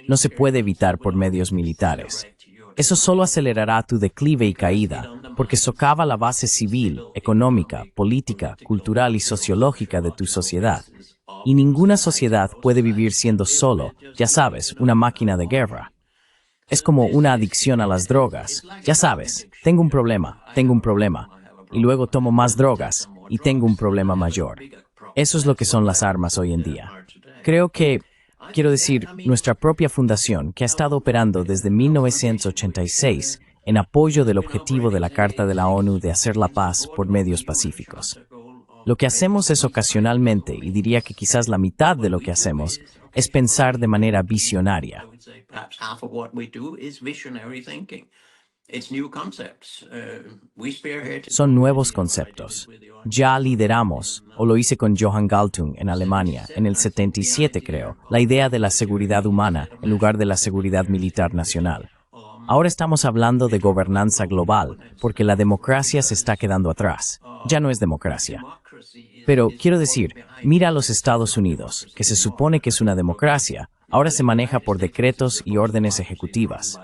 Speaker 1: No se puede evitar por medios militares. Eso solo acelerará tu declive y caída, porque socava la base civil, económica, política, cultural y sociológica de tu sociedad. Y ninguna sociedad puede vivir siendo solo, ya sabes, una máquina de guerra. Es como una adicción a las drogas. Ya sabes, tengo un problema, y luego tomo más drogas, y tengo un problema mayor. Eso es lo que son las armas hoy en día. Creo que, quiero decir, nuestra propia fundación, que ha estado operando desde 1986 en apoyo del objetivo de la Carta de la ONU de hacer la paz por medios pacíficos. Lo que hacemos es ocasionalmente, y diría que quizás la mitad de lo que hacemos, es pensar de manera visionaria. Son nuevos conceptos. Ya lideramos, o lo hice con Johann Galtung en Alemania, en el 77 creo, la idea de la seguridad humana en lugar de la seguridad militar nacional. Ahora estamos hablando de gobernanza global, porque la democracia se está quedando atrás. Ya no es democracia. Pero, quiero decir, mira a los Estados Unidos, que se supone que es una democracia, ahora se maneja por decretos y órdenes ejecutivas.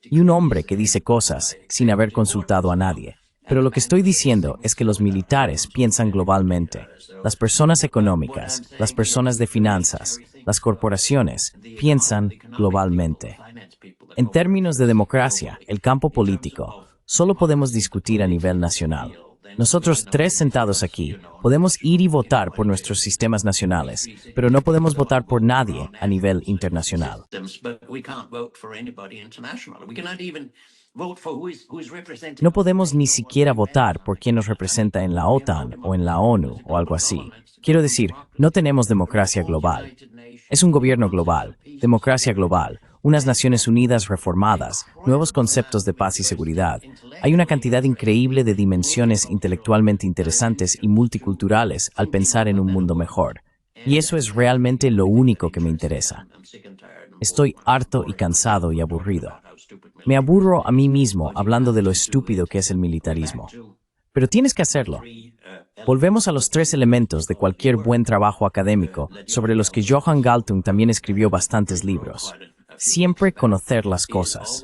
Speaker 1: Y un hombre que dice cosas sin haber consultado a nadie. Pero lo que estoy diciendo es que los militares piensan globalmente. Las personas económicas, las personas de finanzas, las corporaciones piensan globalmente. En términos de democracia, el campo político, solo podemos discutir a nivel nacional. Nosotros 3 sentados aquí podemos ir y votar por nuestros sistemas nacionales, pero no podemos votar por nadie a nivel internacional. No podemos ni siquiera votar por quién nos representa en la OTAN o en la ONU o algo así. Quiero decir, no tenemos democracia global. Es un gobierno global, democracia global, unas Naciones Unidas reformadas, nuevos conceptos de paz y seguridad. Hay una cantidad increíble de dimensiones intelectualmente interesantes y multiculturales al pensar en un mundo mejor. Y eso es realmente lo único que me interesa. Estoy harto y cansado y aburrido. Me aburro a mí mismo hablando de lo estúpido que es el militarismo. pero tienes que hacerlo. Volvemos a los 3 elementos de cualquier buen trabajo académico, sobre los que Johan Galtung también escribió bastantes libros. Siempre conocer las cosas.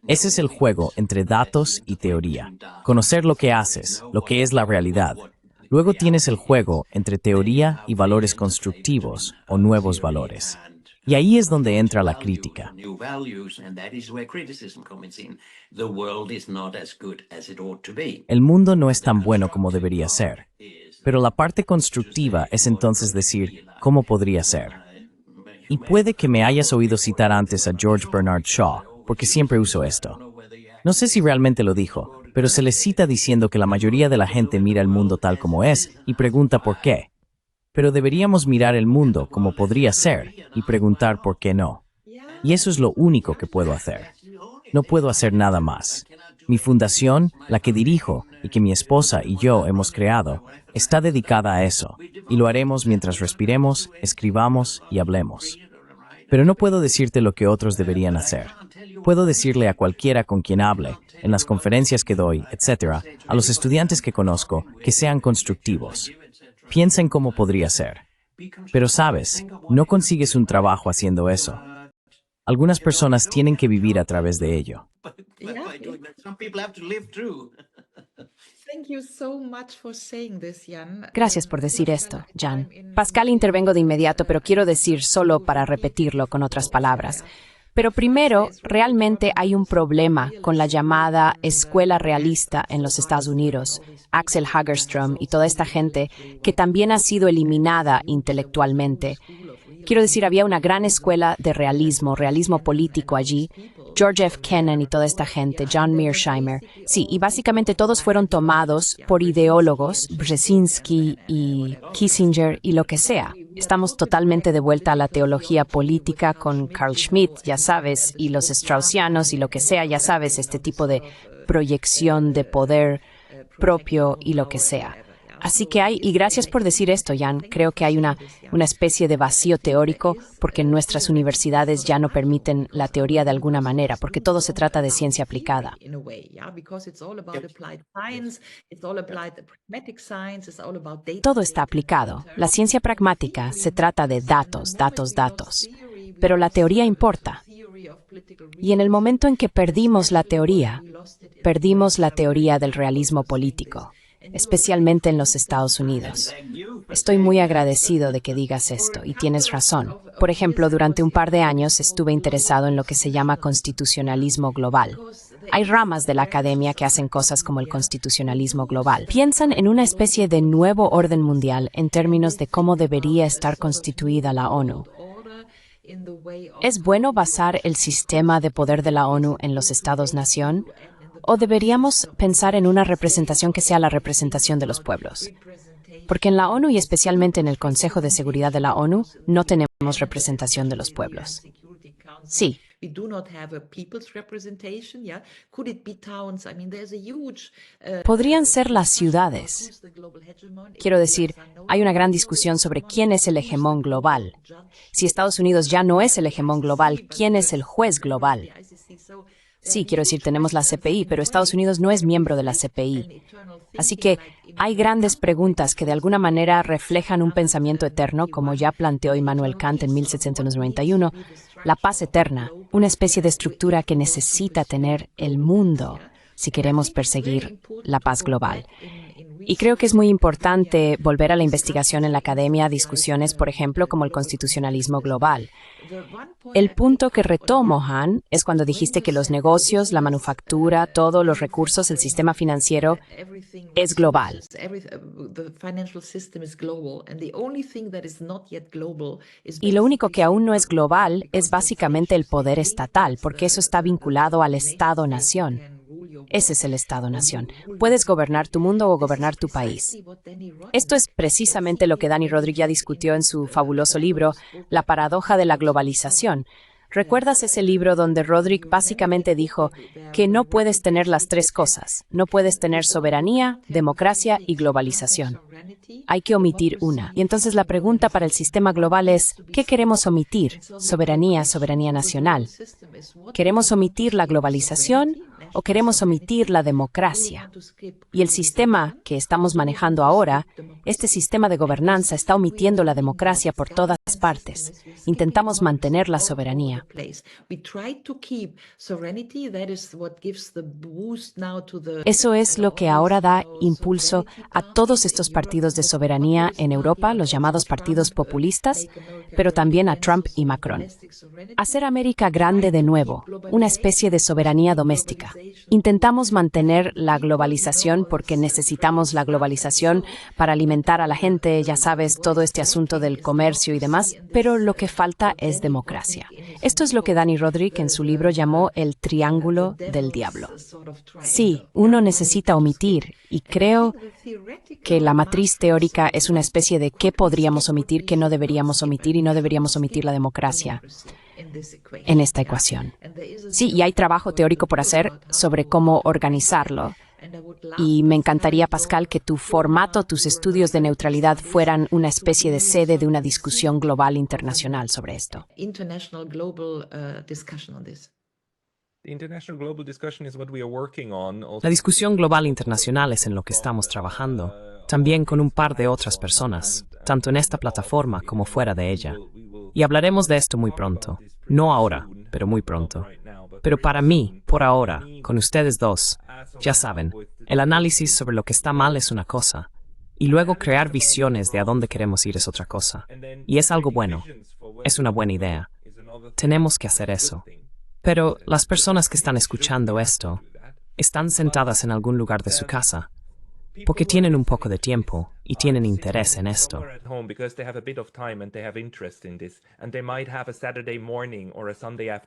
Speaker 1: Ese es el juego entre datos y teoría. Conocer lo que haces, lo que es la realidad. Luego tienes el juego entre teoría y valores constructivos o nuevos valores. Y ahí es donde entra la crítica. El mundo no es tan bueno como debería ser. Pero la parte constructiva es entonces decir, ¿cómo podría ser? Y puede que me hayas oído citar antes a George Bernard Shaw, porque siempre uso esto. No sé si realmente lo dijo, pero se le cita diciendo que la mayoría de la gente mira el mundo tal como es y pregunta por qué. Pero deberíamos mirar el mundo como podría ser y preguntar por qué no. Y eso es lo único que puedo hacer. No puedo hacer nada más. Mi fundación, la que dirijo y que mi esposa y yo hemos creado, está dedicada a eso, y lo haremos mientras respiremos, escribamos y hablemos. Pero no puedo decirte lo que otros deberían hacer. Puedo decirle a cualquiera con quien hable, en las conferencias que doy, etc., a los estudiantes que conozco, que sean constructivos. Piensa en cómo podría ser. Pero sabes, no consigues un trabajo haciendo eso. Algunas personas tienen que vivir a través de ello.
Speaker 4: Gracias por decir esto, Jan. Pascal, intervengo de inmediato, pero quiero decir solo para repetirlo con otras palabras. Pero primero, realmente hay un problema con la llamada escuela realista en los Estados Unidos, Axel Hagerström y toda esta gente que también ha sido eliminada intelectualmente. Quiero decir, había una gran escuela de realismo político allí, George F. Kennan y toda esta gente, John Mearsheimer. Sí, y básicamente todos fueron tomados por ideólogos, Brzezinski y Kissinger y lo que sea. Estamos totalmente de vuelta a la teología política con Carl Schmitt, ya sabes, y los straussianos y lo que sea, ya sabes, este tipo de proyección de poder propio y lo que sea. Así que y gracias por decir esto, Jan, creo que hay una especie de vacío teórico porque nuestras universidades ya no permiten la teoría de alguna manera, porque todo se trata de ciencia aplicada. Todo está aplicado. La ciencia pragmática se trata de datos, datos, datos. Pero la teoría importa. Y en el momento en que perdimos la teoría del realismo político, especialmente en los Estados Unidos. Estoy muy agradecido de que digas esto, y tienes razón. Por ejemplo, durante un par de años estuve interesado en lo que se llama constitucionalismo global. Hay ramas de la academia que hacen cosas como el constitucionalismo global. Piensan en una especie de nuevo orden mundial en términos de cómo debería estar constituida la ONU. ¿Es bueno basar el sistema de poder de la ONU en los Estados-nación? ¿O deberíamos pensar en una representación que sea la representación de los pueblos? Porque en la ONU y especialmente en el Consejo de Seguridad de la ONU no tenemos representación de los pueblos. Sí. Podrían ser las ciudades. Quiero decir, hay una gran discusión sobre quién es el hegemón global. Si Estados Unidos ya no es el hegemón global, ¿quién es el juez global? Sí, quiero decir, tenemos la CPI, pero Estados Unidos no es miembro de la CPI. Así que hay grandes preguntas que de alguna manera reflejan un pensamiento eterno, como ya planteó Immanuel Kant en 1791, la paz eterna, una especie de estructura que necesita tener el mundo si queremos perseguir la paz global. Y creo que es muy importante volver a la investigación en la academia, discusiones, por ejemplo, como el constitucionalismo global. El punto que retomo, Han, es cuando dijiste que los negocios, la manufactura, todos los recursos, el sistema financiero es global. Y lo único que aún no es global es básicamente el poder estatal, porque eso está vinculado al Estado-nación. Ese es el Estado-nación. Puedes gobernar tu mundo o gobernar tu país. Esto es precisamente lo que Dani Rodrik ya discutió en su fabuloso libro, La paradoja de la globalización. ¿Recuerdas ese libro donde Rodrik básicamente dijo que no puedes tener las tres cosas? No puedes tener soberanía, democracia y globalización. hay que omitir una. Y entonces la pregunta para el sistema global es, ¿qué queremos omitir? Soberanía, soberanía nacional. ¿Queremos omitir la globalización o queremos omitir la democracia? Y el sistema que estamos manejando ahora, este sistema de gobernanza está omitiendo la democracia por todas partes. Intentamos mantener la soberanía. Eso es lo que ahora da impulso a todos estos partidos de soberanía en Europa, los llamados partidos populistas, pero también a Trump y Macron. Hacer América grande de nuevo, una especie de soberanía doméstica. Intentamos mantener la globalización porque necesitamos la globalización para alimentar a la gente, ya sabes, todo este asunto del comercio y demás, pero lo que falta es democracia. Esto es lo que Dani Rodrik en su libro llamó el triángulo del diablo. Sí, uno necesita omitir, y creo que la matriz teórica es una especie de qué podríamos omitir, qué no deberíamos omitir, y no deberíamos omitir la democracia en esta ecuación. Sí, y hay trabajo teórico por hacer sobre cómo organizarlo. Y me encantaría, Pascal, que tu formato, tus estudios de neutralidad fueran una especie de sede de una discusión global internacional sobre esto.
Speaker 3: La discusión global internacional es en lo que estamos trabajando, también con un par de otras personas, tanto en esta plataforma como fuera de ella. Y hablaremos de esto muy pronto. No ahora, pero muy pronto. Pero para mí, por ahora, con ustedes dos, ya saben, el análisis sobre lo que está mal es una cosa, y luego crear visiones de a dónde queremos ir es otra cosa. Y es algo bueno. Es una buena idea. Tenemos que hacer eso. Pero las personas que están escuchando esto están sentadas en algún lugar de su casa porque tienen un poco de tiempo y tienen interés en esto.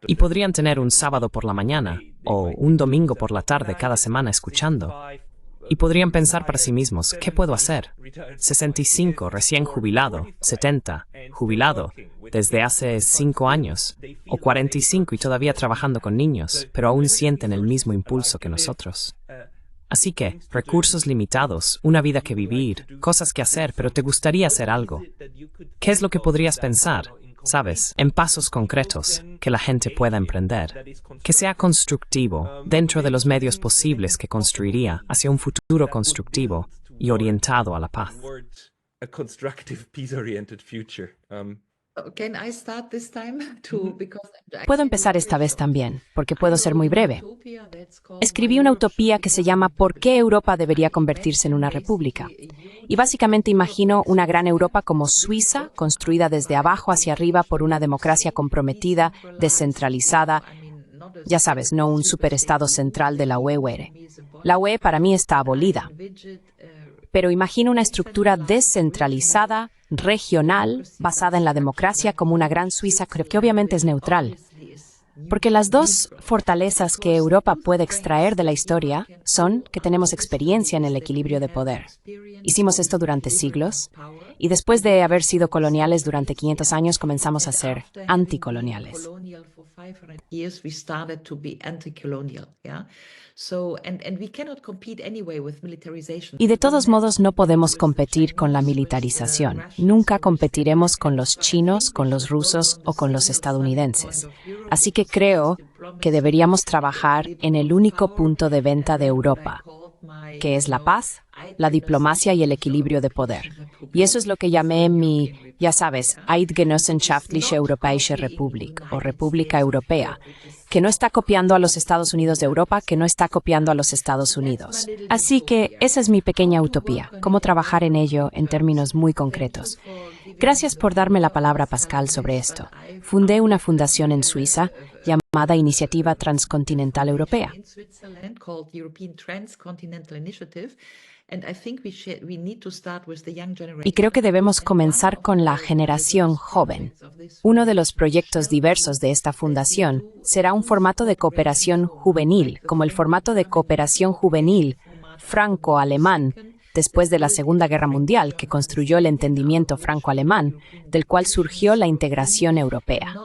Speaker 3: Y podrían tener un sábado por la mañana o un domingo por la tarde cada semana escuchando. Y podrían pensar para sí mismos, ¿qué puedo hacer? 65, recién jubilado, 70, jubilado, desde hace 5 años, o 45 y todavía trabajando con niños, pero aún sienten el mismo impulso que nosotros. Así que, recursos limitados, una vida que vivir, cosas que hacer, pero te gustaría hacer algo. ¿Qué es lo que podrías pensar? ¿Sabes? En pasos concretos que la gente pueda emprender. Que sea constructivo, dentro de los medios posibles que construiría hacia un futuro constructivo y orientado a la paz.
Speaker 4: Puedo empezar esta vez también, porque puedo ser muy breve. Escribí una utopía que se llama ¿Por qué Europa debería convertirse en una república? Y básicamente imagino una gran Europa como Suiza, construida desde abajo hacia arriba por una democracia comprometida, descentralizada. Ya sabes, no un superestado central de la UE. La UE para mí está abolida. Pero imagino una estructura descentralizada, regional, basada en la democracia como una gran Suiza, que obviamente es neutral. Porque las dos fortalezas que Europa puede extraer de la historia son que tenemos experiencia en el equilibrio de poder. Hicimos esto durante siglos y después de haber sido coloniales durante 500 años comenzamos a ser anticoloniales. Y de todos modos no podemos competir con la militarización. Nunca competiremos con los chinos, con los rusos o con los estadounidenses. Así que creo que deberíamos trabajar en el único punto de venta de Europa, que es la paz, la diplomacia y el equilibrio de poder. Y eso es lo que llamé mi, ya sabes, Eidgenossenschaftliche Europäische Republik, o República Europea, que no está copiando a los Estados Unidos de Europa, que no está copiando a los Estados Unidos. Así que esa es mi pequeña utopía, cómo trabajar en ello en términos muy concretos. Gracias por darme la palabra, Pascal, sobre esto. Fundé una fundación en Suiza llamada Iniciativa Transcontinental Europea. Y creo que debemos comenzar con la generación joven. Uno de los proyectos diversos de esta fundación será un formato de cooperación juvenil, como el formato de cooperación juvenil franco-alemán después de la Segunda Guerra Mundial, que construyó el entendimiento franco-alemán, del cual surgió la integración europea.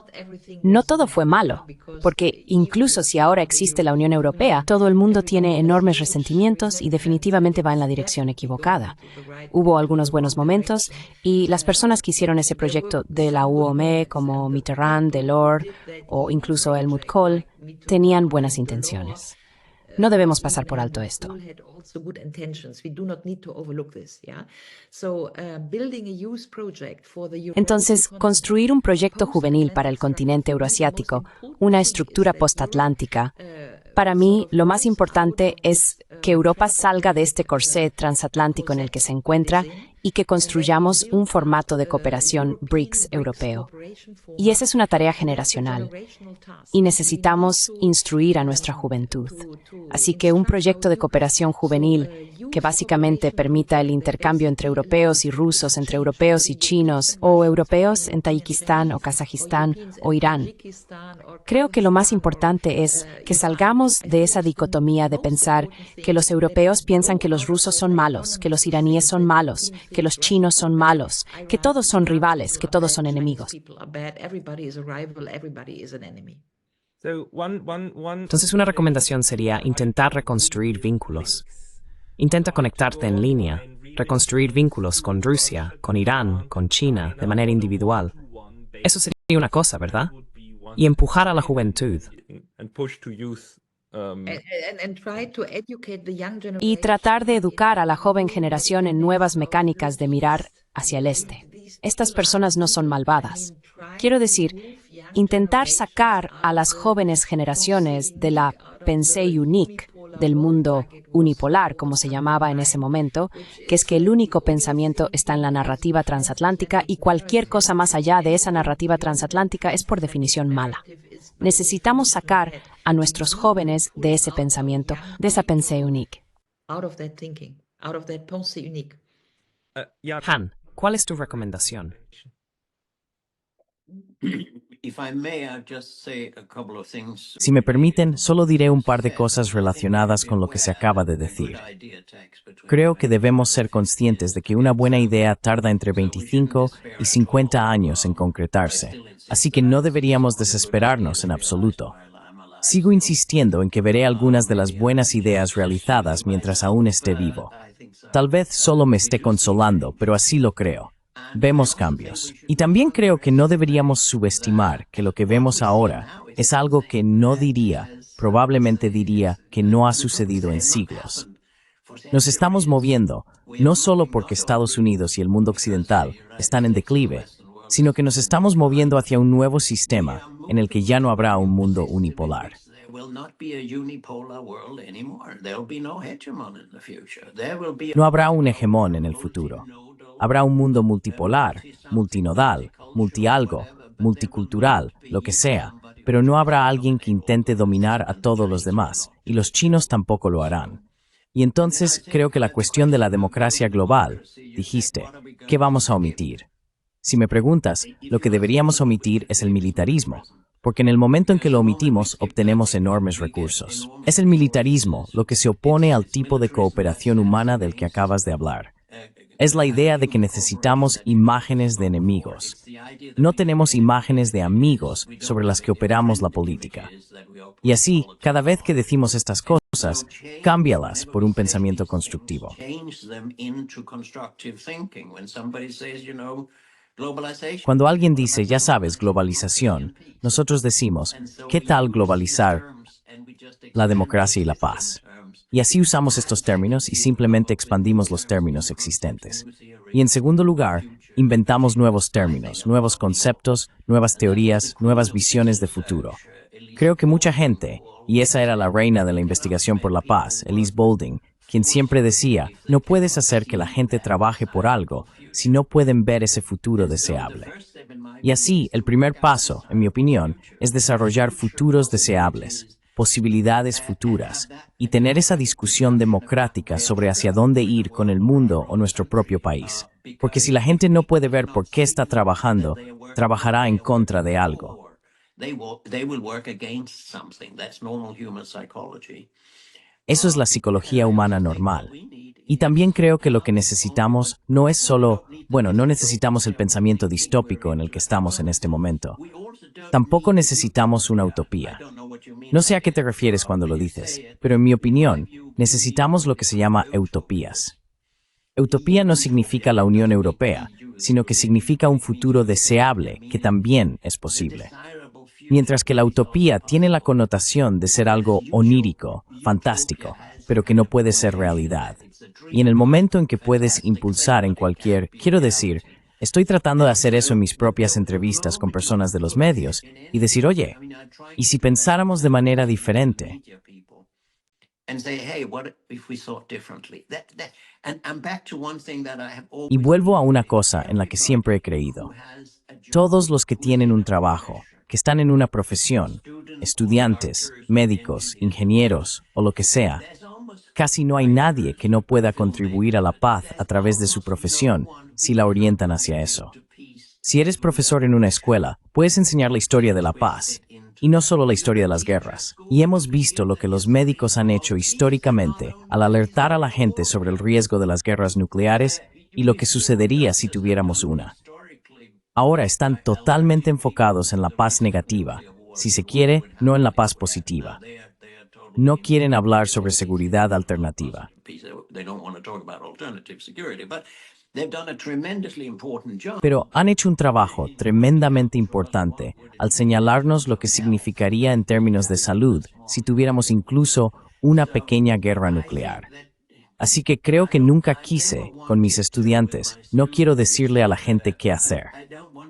Speaker 4: No todo fue malo, porque incluso si ahora existe la Unión Europea, todo el mundo tiene enormes resentimientos y definitivamente va en la dirección equivocada. Hubo algunos buenos momentos y las personas que hicieron ese proyecto de la UOME, como Mitterrand, Delors o incluso Helmut Kohl, tenían buenas intenciones. No debemos pasar por alto esto. Entonces, construir un proyecto juvenil para el continente euroasiático, una estructura postatlántica, para mí, lo más importante es que Europa salga de este corsé transatlántico en el que se encuentra y que construyamos un formato de cooperación BRICS europeo. Y esa es una tarea generacional. Y necesitamos instruir a nuestra juventud. Así que un proyecto de cooperación juvenil que básicamente permita el intercambio entre europeos y rusos, entre europeos y chinos, o europeos en Tayikistán o Kazajistán o Irán. Creo que lo más importante es que salgamos de esa dicotomía de pensar que los europeos piensan que los rusos son malos, que los iraníes son malos, que los chinos son malos, que todos son rivales, que todos son enemigos.
Speaker 3: Entonces, una recomendación sería intentar reconstruir vínculos. Intenta conectarte en línea, reconstruir vínculos con Rusia, con Irán, con China, de manera individual. Eso sería una cosa, ¿verdad? Y empujar a la juventud.
Speaker 4: Y tratar de educar a la joven generación en nuevas mecánicas de mirar hacia el este. Estas personas no son malvadas. Quiero decir, intentar sacar a las jóvenes generaciones de la pensée unique, del mundo unipolar, como se llamaba en ese momento, que es que el único pensamiento está en la narrativa transatlántica y cualquier cosa más allá de esa narrativa transatlántica es por definición mala. Necesitamos sacar a nuestros jóvenes de ese pensamiento, de esa pensée unique.
Speaker 3: Han, ¿cuál es tu recomendación?
Speaker 1: Si me permiten, solo diré un par de cosas relacionadas con lo que se acaba de decir. Creo que debemos ser conscientes de que una buena idea tarda entre 25 y 50 años en concretarse, así que no deberíamos desesperarnos en absoluto. Sigo insistiendo en que veré algunas de las buenas ideas realizadas mientras aún esté vivo. Tal vez solo me esté consolando, pero así lo creo. Vemos cambios. Y también creo que no deberíamos subestimar que lo que vemos ahora es algo que probablemente diría que no ha sucedido en siglos. Nos estamos moviendo, no solo porque Estados Unidos y el mundo occidental están en declive, sino que nos estamos moviendo hacia un nuevo sistema en el que ya no habrá un mundo unipolar. No habrá un hegemón en el futuro. Habrá un mundo multipolar, multinodal, multialgo, multicultural, lo que sea, pero no habrá alguien que intente dominar a todos los demás, y los chinos tampoco lo harán. Y entonces creo que la cuestión de la democracia global, dijiste, ¿qué vamos a omitir? Si me preguntas, lo que deberíamos omitir es el militarismo, porque en el momento en que lo omitimos obtenemos enormes recursos. Es el militarismo lo que se opone al tipo de cooperación humana del que acabas de hablar. Es la idea de que necesitamos imágenes de enemigos. No tenemos imágenes de amigos sobre las que operamos la política. Y así, cada vez que decimos estas cosas, cámbialas por un pensamiento constructivo. Cuando alguien dice, ya sabes, globalización, nosotros decimos, ¿qué tal globalizar la democracia y la paz? Y así usamos estos términos y simplemente expandimos los términos existentes. Y en segundo lugar, inventamos nuevos términos, nuevos conceptos, nuevas teorías, nuevas visiones de futuro. Creo que mucha gente, y esa era la reina de la investigación por la paz, Elise Boulding, quien siempre decía, no puedes hacer que la gente trabaje por algo si no pueden ver ese futuro deseable. Y así, el primer paso, en mi opinión, es desarrollar futuros deseables, posibilidades futuras, y tener esa discusión democrática sobre hacia dónde ir con el mundo o nuestro propio país. Porque si la gente no puede ver por qué está trabajando, trabajará en contra de algo. Eso es la psicología humana normal. Y también creo que lo que necesitamos no es solo, no necesitamos el pensamiento distópico en el que estamos en este momento. Tampoco necesitamos una utopía. No sé a qué te refieres cuando lo dices, pero en mi opinión, necesitamos lo que se llama utopías. Utopía no significa la Unión Europea, sino que significa un futuro deseable que también es posible. Mientras que la utopía tiene la connotación de ser algo onírico, fantástico, pero que no puede ser realidad. Y en el momento en que puedes impulsar quiero decir, estoy tratando de hacer eso en mis propias entrevistas con personas de los medios y decir, oye, ¿y si pensáramos de manera diferente? Y vuelvo a una cosa en la que siempre he creído. Todos los que tienen un trabajo, que están en una profesión, estudiantes, médicos, ingenieros o lo que sea, casi no hay nadie que no pueda contribuir a la paz a través de su profesión si la orientan hacia eso. Si eres profesor en una escuela, puedes enseñar la historia de la paz, y no solo la historia de las guerras. Y hemos visto lo que los médicos han hecho históricamente al alertar a la gente sobre el riesgo de las guerras nucleares y lo que sucedería si tuviéramos una. Ahora están totalmente enfocados en la paz negativa, si se quiere, no en la paz positiva. No quieren hablar sobre seguridad alternativa. Pero han hecho un trabajo tremendamente importante al señalarnos lo que significaría en términos de salud si tuviéramos incluso una pequeña guerra nuclear. Así que creo que nunca quise, con mis estudiantes, no quiero decirle a la gente qué hacer.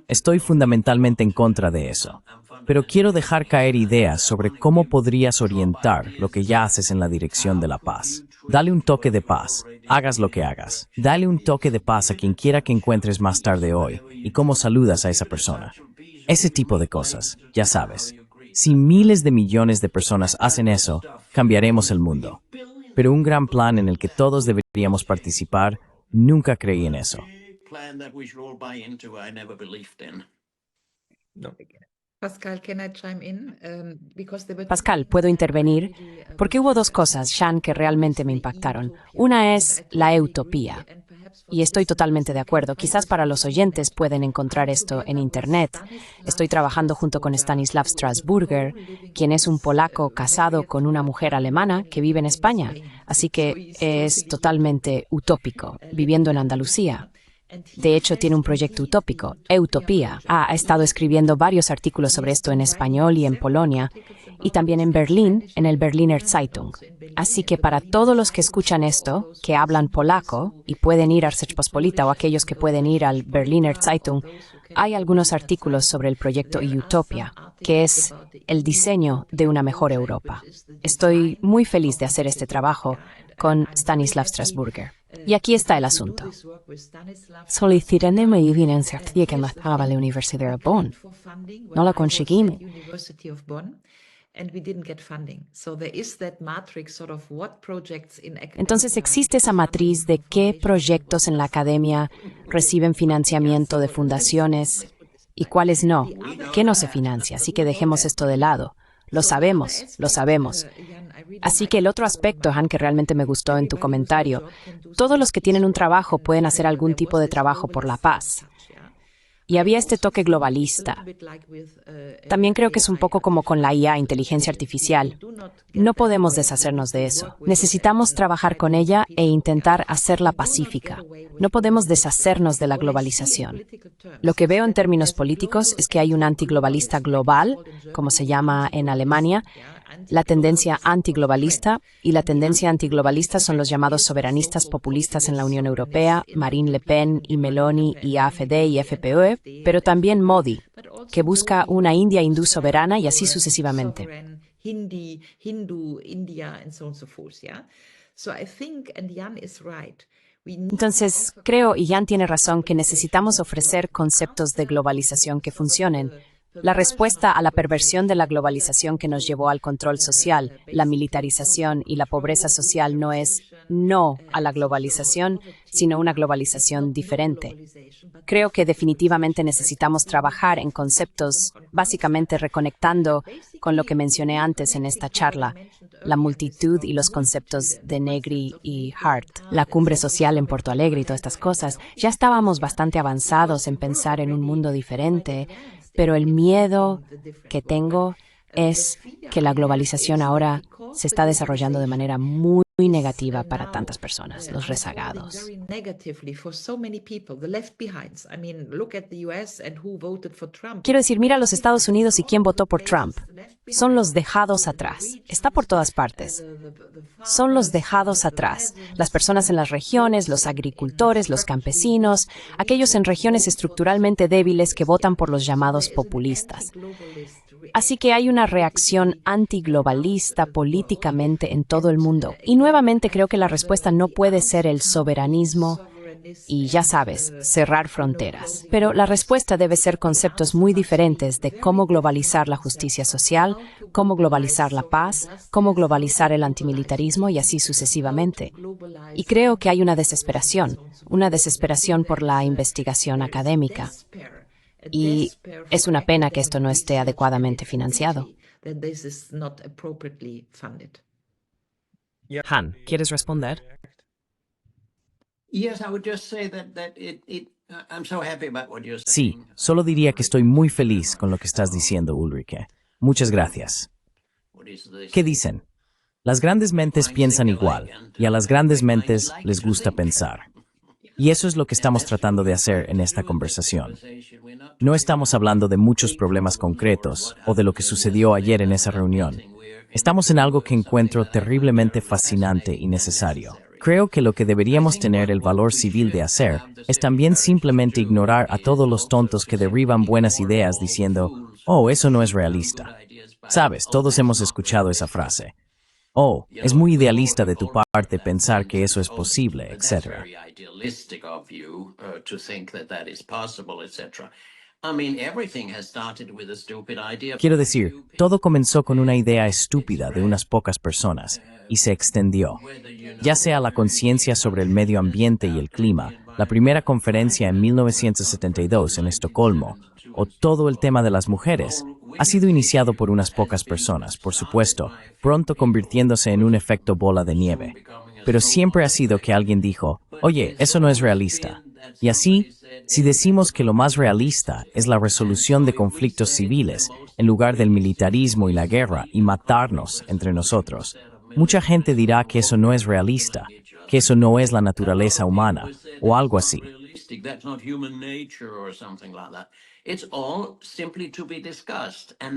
Speaker 1: Estoy fundamentalmente en contra de eso. Pero quiero dejar caer ideas sobre cómo podrías orientar lo que ya haces en la dirección de la paz. Dale un toque de paz, hagas lo que hagas. Dale un toque de paz a quien quiera que encuentres más tarde hoy y cómo saludas a esa persona. Ese tipo de cosas, ya sabes. Si miles de millones de personas hacen eso, cambiaremos el mundo. Pero un gran plan en el que todos deberíamos participar, nunca creí en eso.
Speaker 2: No.
Speaker 6: Pascal, can I chime in?
Speaker 4: Pascal, ¿puedo intervenir? Porque hubo dos cosas, Sean, que realmente me impactaron. Una es la utopía. Y estoy totalmente de acuerdo. Quizás para los oyentes pueden encontrar esto en Internet. Estoy trabajando junto con Stanislav Strasburger, quien es un polaco casado con una mujer alemana que vive en España. Así que es totalmente utópico, viviendo en Andalucía. De hecho, tiene un proyecto utópico, Utopía. Ha estado escribiendo varios artículos sobre esto en español y en Polonia, y también en Berlín, en el Berliner Zeitung. Así que para todos los que escuchan esto, que hablan polaco y pueden ir a Rzeczpospolita o aquellos que pueden ir al Berliner Zeitung, hay algunos artículos sobre el proyecto Utopia, que es el diseño de una mejor Europa. Estoy muy feliz de hacer este trabajo con Stanislav Strasburger. Y aquí está el asunto. Solicité mi financiación que me estaba la Universidad de Bonn. No la conseguimos. Entonces existe esa matriz de qué proyectos en la academia reciben financiamiento de fundaciones y cuáles no, qué no se financia, así que dejemos esto de lado. Lo sabemos, lo sabemos. Así que el otro aspecto, Han, que realmente me gustó en tu comentario, todos los que tienen un trabajo pueden hacer algún tipo de trabajo por la paz. Y había este toque globalista. También creo que es un poco como con la IA, inteligencia artificial. No podemos deshacernos de eso. Necesitamos trabajar con ella e intentar hacerla pacífica. No podemos deshacernos de la globalización. Lo que veo en términos políticos es que hay un antiglobalista global, como se llama en Alemania, la tendencia antiglobalista, y la tendencia antiglobalista son los llamados soberanistas populistas en la Unión Europea, Marine Le Pen y Meloni y AfD y FPÖ, pero también Modi, que busca una India hindú soberana y así sucesivamente. Entonces, creo, y Jan tiene razón, que necesitamos ofrecer conceptos de globalización que funcionen. La respuesta a la perversión de la globalización que nos llevó al control social, la militarización y la pobreza social no es no a la globalización, sino una globalización diferente. Creo que definitivamente necesitamos trabajar en conceptos, básicamente reconectando con lo que mencioné antes en esta charla, la multitud y los conceptos de Negri y Hart, la cumbre social en Porto Alegre y todas estas cosas. Ya estábamos bastante avanzados en pensar en un mundo diferente, pero el miedo que tengo es que la globalización ahora se está desarrollando de manera muy negativa para tantas personas, los rezagados. Quiero decir, mira a los Estados Unidos y quién votó por Trump. Son los dejados atrás. Está por todas partes. Son los dejados atrás. Las personas en las regiones, los agricultores, los campesinos, aquellos en regiones estructuralmente débiles que votan por los llamados populistas. Así que hay una reacción antiglobalista políticamente en todo el mundo. Y nuevamente creo que la respuesta no puede ser el soberanismo y, ya sabes, cerrar fronteras. Pero la respuesta debe ser conceptos muy diferentes de cómo globalizar la justicia social, cómo globalizar la paz, cómo globalizar el antimilitarismo y así sucesivamente. Y creo que hay una desesperación por la investigación académica. Y es una pena que esto no esté adecuadamente financiado.
Speaker 3: Han, ¿quieres responder?
Speaker 5: Yes, I would just say I'm so happy about what you're saying.
Speaker 1: Sí, solo diría que estoy muy feliz con lo que estás diciendo, Ulrike. Muchas gracias. ¿Qué dicen? Las grandes mentes piensan igual, y a las grandes mentes les gusta pensar. Y eso es lo que estamos tratando de hacer en esta conversación. No estamos hablando de muchos problemas concretos o de lo que sucedió ayer en esa reunión. Estamos en algo que encuentro terriblemente fascinante y necesario. Creo que lo que deberíamos tener el valor civil de hacer es también simplemente ignorar a todos los tontos que derriban buenas ideas diciendo, oh, eso no es realista. Sabes, todos hemos escuchado esa frase. Oh, es muy idealista de tu parte pensar que eso es posible, etc. Quiero decir, todo comenzó con una idea estúpida de unas pocas personas y se extendió. Ya sea la conciencia sobre el medio ambiente y el clima, la primera conferencia en 1972 en Estocolmo, o todo el tema de las mujeres, ha sido iniciado por unas pocas personas, por supuesto, pronto convirtiéndose en un efecto bola de nieve. Pero siempre ha sido que alguien dijo, oye, eso no es realista. Y así, si decimos que lo más realista es la resolución de conflictos civiles, en lugar del militarismo y la guerra, y matarnos entre nosotros, mucha gente dirá que eso no es realista, que eso no es la naturaleza humana, o algo así.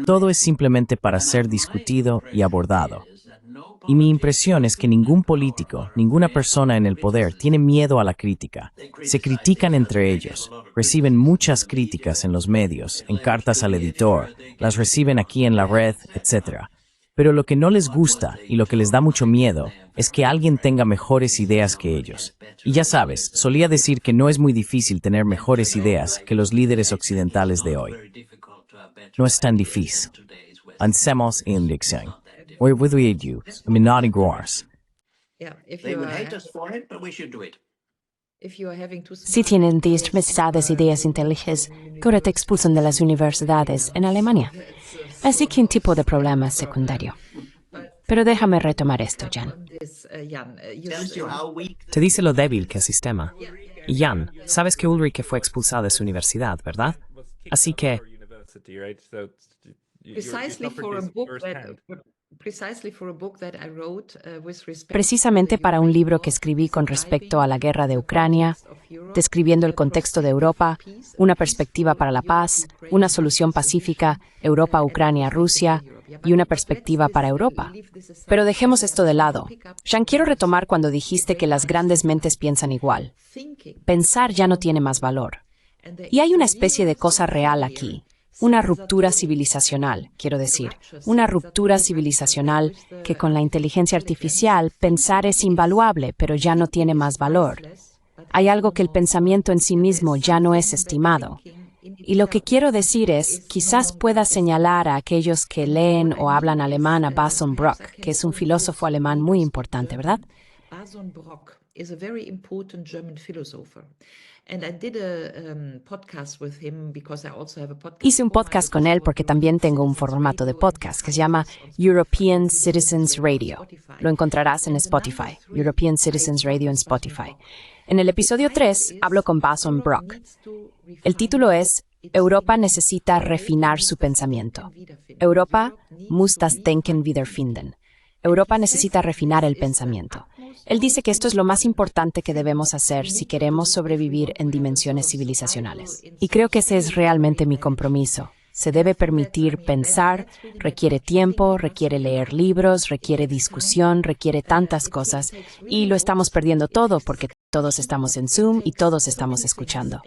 Speaker 1: Todo es simplemente para ser discutido y abordado. Y mi impresión es que ningún político, ninguna persona en el poder tiene miedo a la crítica. Se critican entre ellos, reciben muchas críticas en los medios, en cartas al editor, las reciben aquí en la red, etc. Pero lo que no les gusta y lo que les da mucho miedo es que alguien tenga mejores ideas que ellos. Y ya sabes, solía decir que no es muy difícil tener mejores ideas que los líderes occidentales de hoy. No es tan difícil. Hacemos indexing. We're with you. Minati Groars.
Speaker 4: Si tienen dismisadas ideas inteligentes, que ahora te expulsan de las universidades en Alemania. Así que un tipo de problema secundario. Pero déjame retomar esto, Jan.
Speaker 3: Te dice lo débil que es el sistema. Y Jan, sabes que Ulrike fue expulsada de su universidad, ¿verdad? Así que...
Speaker 4: Precisamente para un libro que escribí con respecto a la guerra de Ucrania, describiendo el contexto de Europa, una perspectiva para la paz, una solución pacífica, Europa, Ucrania, Rusia, y una perspectiva para Europa. Pero dejemos esto de lado. Jean, quiero retomar cuando dijiste que las grandes mentes piensan igual. Pensar ya no tiene más valor. Y hay una especie de cosa real aquí. Una ruptura civilizacional, quiero decir, una ruptura civilizacional que con la inteligencia artificial pensar es invaluable, pero ya no tiene más valor. Hay algo que el pensamiento en sí mismo ya no es estimado. Y lo que quiero decir es, quizás pueda señalar a aquellos que leen o hablan alemán a Bason Brock, que es un filósofo alemán muy importante, ¿verdad?
Speaker 6: Bason Brock is a very important German philosopher. And I did a podcast with him because I also have a podcast.
Speaker 4: Hice un podcast con él porque también tengo un formato de podcast que se llama European Citizens Radio. Lo encontrarás en Spotify, European Citizens Radio en Spotify. En el episodio 3 hablo con Bason Brock. El título es Europa necesita refinar su pensamiento. Europa muss das Denken wiederfinden. Europa necesita refinar el pensamiento. Él dice que esto es lo más importante que debemos hacer si queremos sobrevivir en dimensiones civilizacionales. Y creo que ese es realmente mi compromiso. Se debe permitir pensar, requiere tiempo, requiere leer libros, requiere discusión, requiere tantas cosas, y lo estamos perdiendo todo porque todos estamos en Zoom y todos estamos escuchando.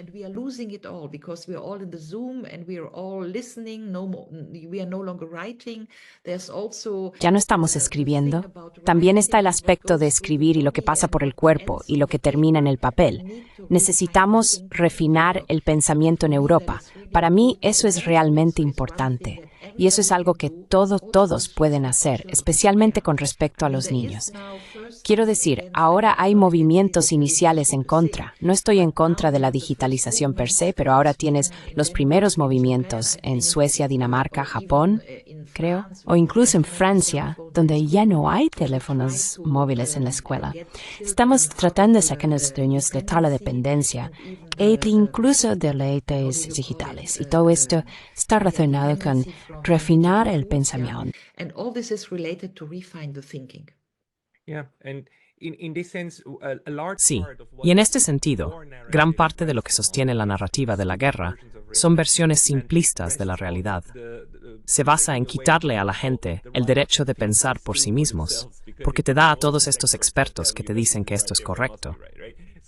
Speaker 4: Ya no estamos escribiendo. También está el aspecto de escribir y lo que pasa por el cuerpo y lo que termina en el papel. Necesitamos refinar el pensamiento en Europa. Para mí eso es realmente importante. Y eso es algo que todos pueden hacer, especialmente con respecto a los niños. Quiero decir, ahora hay movimientos iniciales en contra. No estoy en contra de la digitalización per se, pero ahora tienes los primeros movimientos en Suecia, Dinamarca, Japón, creo, o incluso en Francia, donde ya no hay teléfonos móviles en la escuela. Estamos tratando de sacar a los niños de tal dependencia e incluso de leyes digitales. Y todo esto está relacionado con refinar el pensamiento.
Speaker 6: And all this is related to refine the thinking.
Speaker 2: Yeah, and in this sense, a large
Speaker 3: Sí,
Speaker 2: part of what
Speaker 3: y en este sentido, gran parte de lo que sostiene la narrativa de la guerra son versiones simplistas de la realidad. Se basa en quitarle a la gente el derecho de pensar por sí mismos, porque te da a todos estos expertos que te dicen que esto es correcto.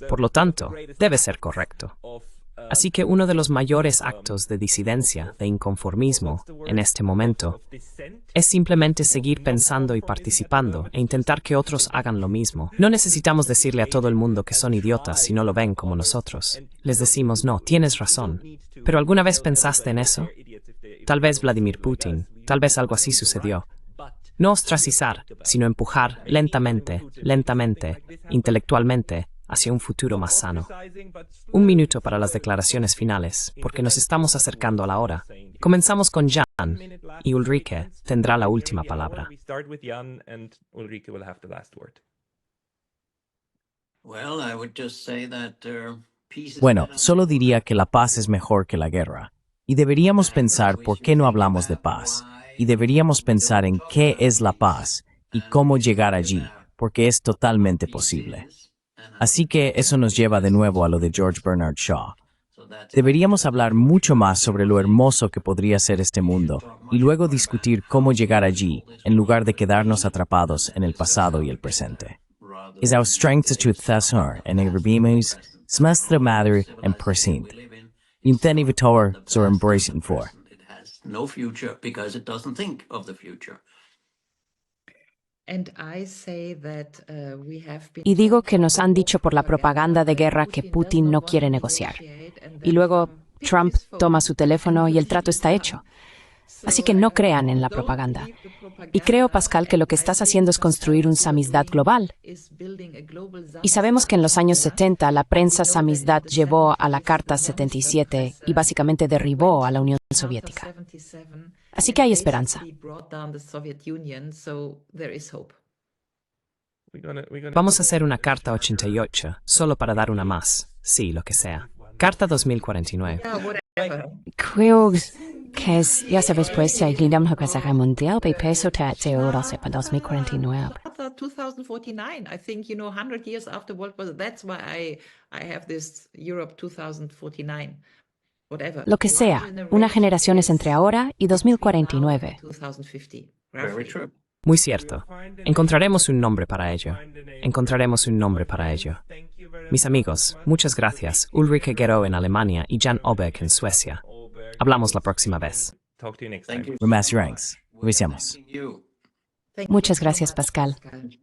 Speaker 3: Por lo tanto, debe ser correcto. Así que uno de los mayores actos de disidencia, de inconformismo, en este momento, es simplemente seguir pensando y participando e intentar que otros hagan lo mismo. No necesitamos decirle a todo el mundo que son idiotas si no lo ven como nosotros. Les decimos, no, tienes razón. ¿Pero alguna vez pensaste en eso? Tal vez Vladimir Putin, tal vez algo así sucedió. No ostracizar, sino empujar lentamente, intelectualmente, hacia un futuro más sano. Un minuto para las declaraciones finales, porque nos estamos acercando a la hora. Comenzamos con Jan, y Ulrike tendrá la última palabra.
Speaker 2: We start with Jan and Ulrike will have the last word.
Speaker 5: Well, I would just say that peace is
Speaker 1: Bueno,
Speaker 5: better
Speaker 1: solo diría que la paz es mejor que la guerra. Y deberíamos pensar por qué no hablamos de paz. Y deberíamos pensar en qué es la paz y cómo llegar allí, porque es totalmente posible. Así que eso nos lleva de nuevo a lo de George Bernard Shaw. Deberíamos hablar mucho más sobre lo hermoso que podría ser este mundo y luego discutir cómo llegar allí, en lugar de quedarnos atrapados en el pasado y el presente. Is our strength to thasar en erbimos, smestra madre en present. Inteni vitor so embracing for.
Speaker 5: It has no future because it doesn't think of the future.
Speaker 6: And I say that we have been
Speaker 4: Y digo que nos han dicho por la propaganda de guerra que Putin no quiere negociar. Y luego Trump toma su teléfono y el trato está hecho. Así que no crean en la propaganda. Y creo, Pascal, que lo que estás haciendo es construir un samizdat global. Y sabemos que en los años 70 la prensa samizdat llevó a la Carta 77 y básicamente derribó a la Unión Soviética. Así que hay esperanza.
Speaker 3: Vamos a hacer una Carta 88, solo para dar una más. Sí, lo que sea. Carta 2049.
Speaker 4: Creo que es, ya sabes, pues, si hay la Guerra Mundial, y peso te ahora para 2049.
Speaker 6: 2049, I think, 100 years after World War, that's why I have this Europe 2049. Whatever.
Speaker 4: Lo que sea, una generación es entre ahora y 2049.
Speaker 6: 2050.
Speaker 5: Very true.
Speaker 3: Muy cierto. Encontraremos un nombre para ello. Encontraremos un nombre para ello. Mis amigos, muchas gracias. Ulrike Gero en Alemania y Jan Oberg en Suecia. Hablamos la próxima vez.
Speaker 2: Talk to you next
Speaker 5: Thank
Speaker 2: time.
Speaker 5: you.
Speaker 1: Remas ranks. Revisemos.
Speaker 5: Thank you.
Speaker 6: Thank
Speaker 4: Muchas
Speaker 6: you so
Speaker 4: gracias,
Speaker 6: much,
Speaker 4: Pascal.
Speaker 6: Pascal.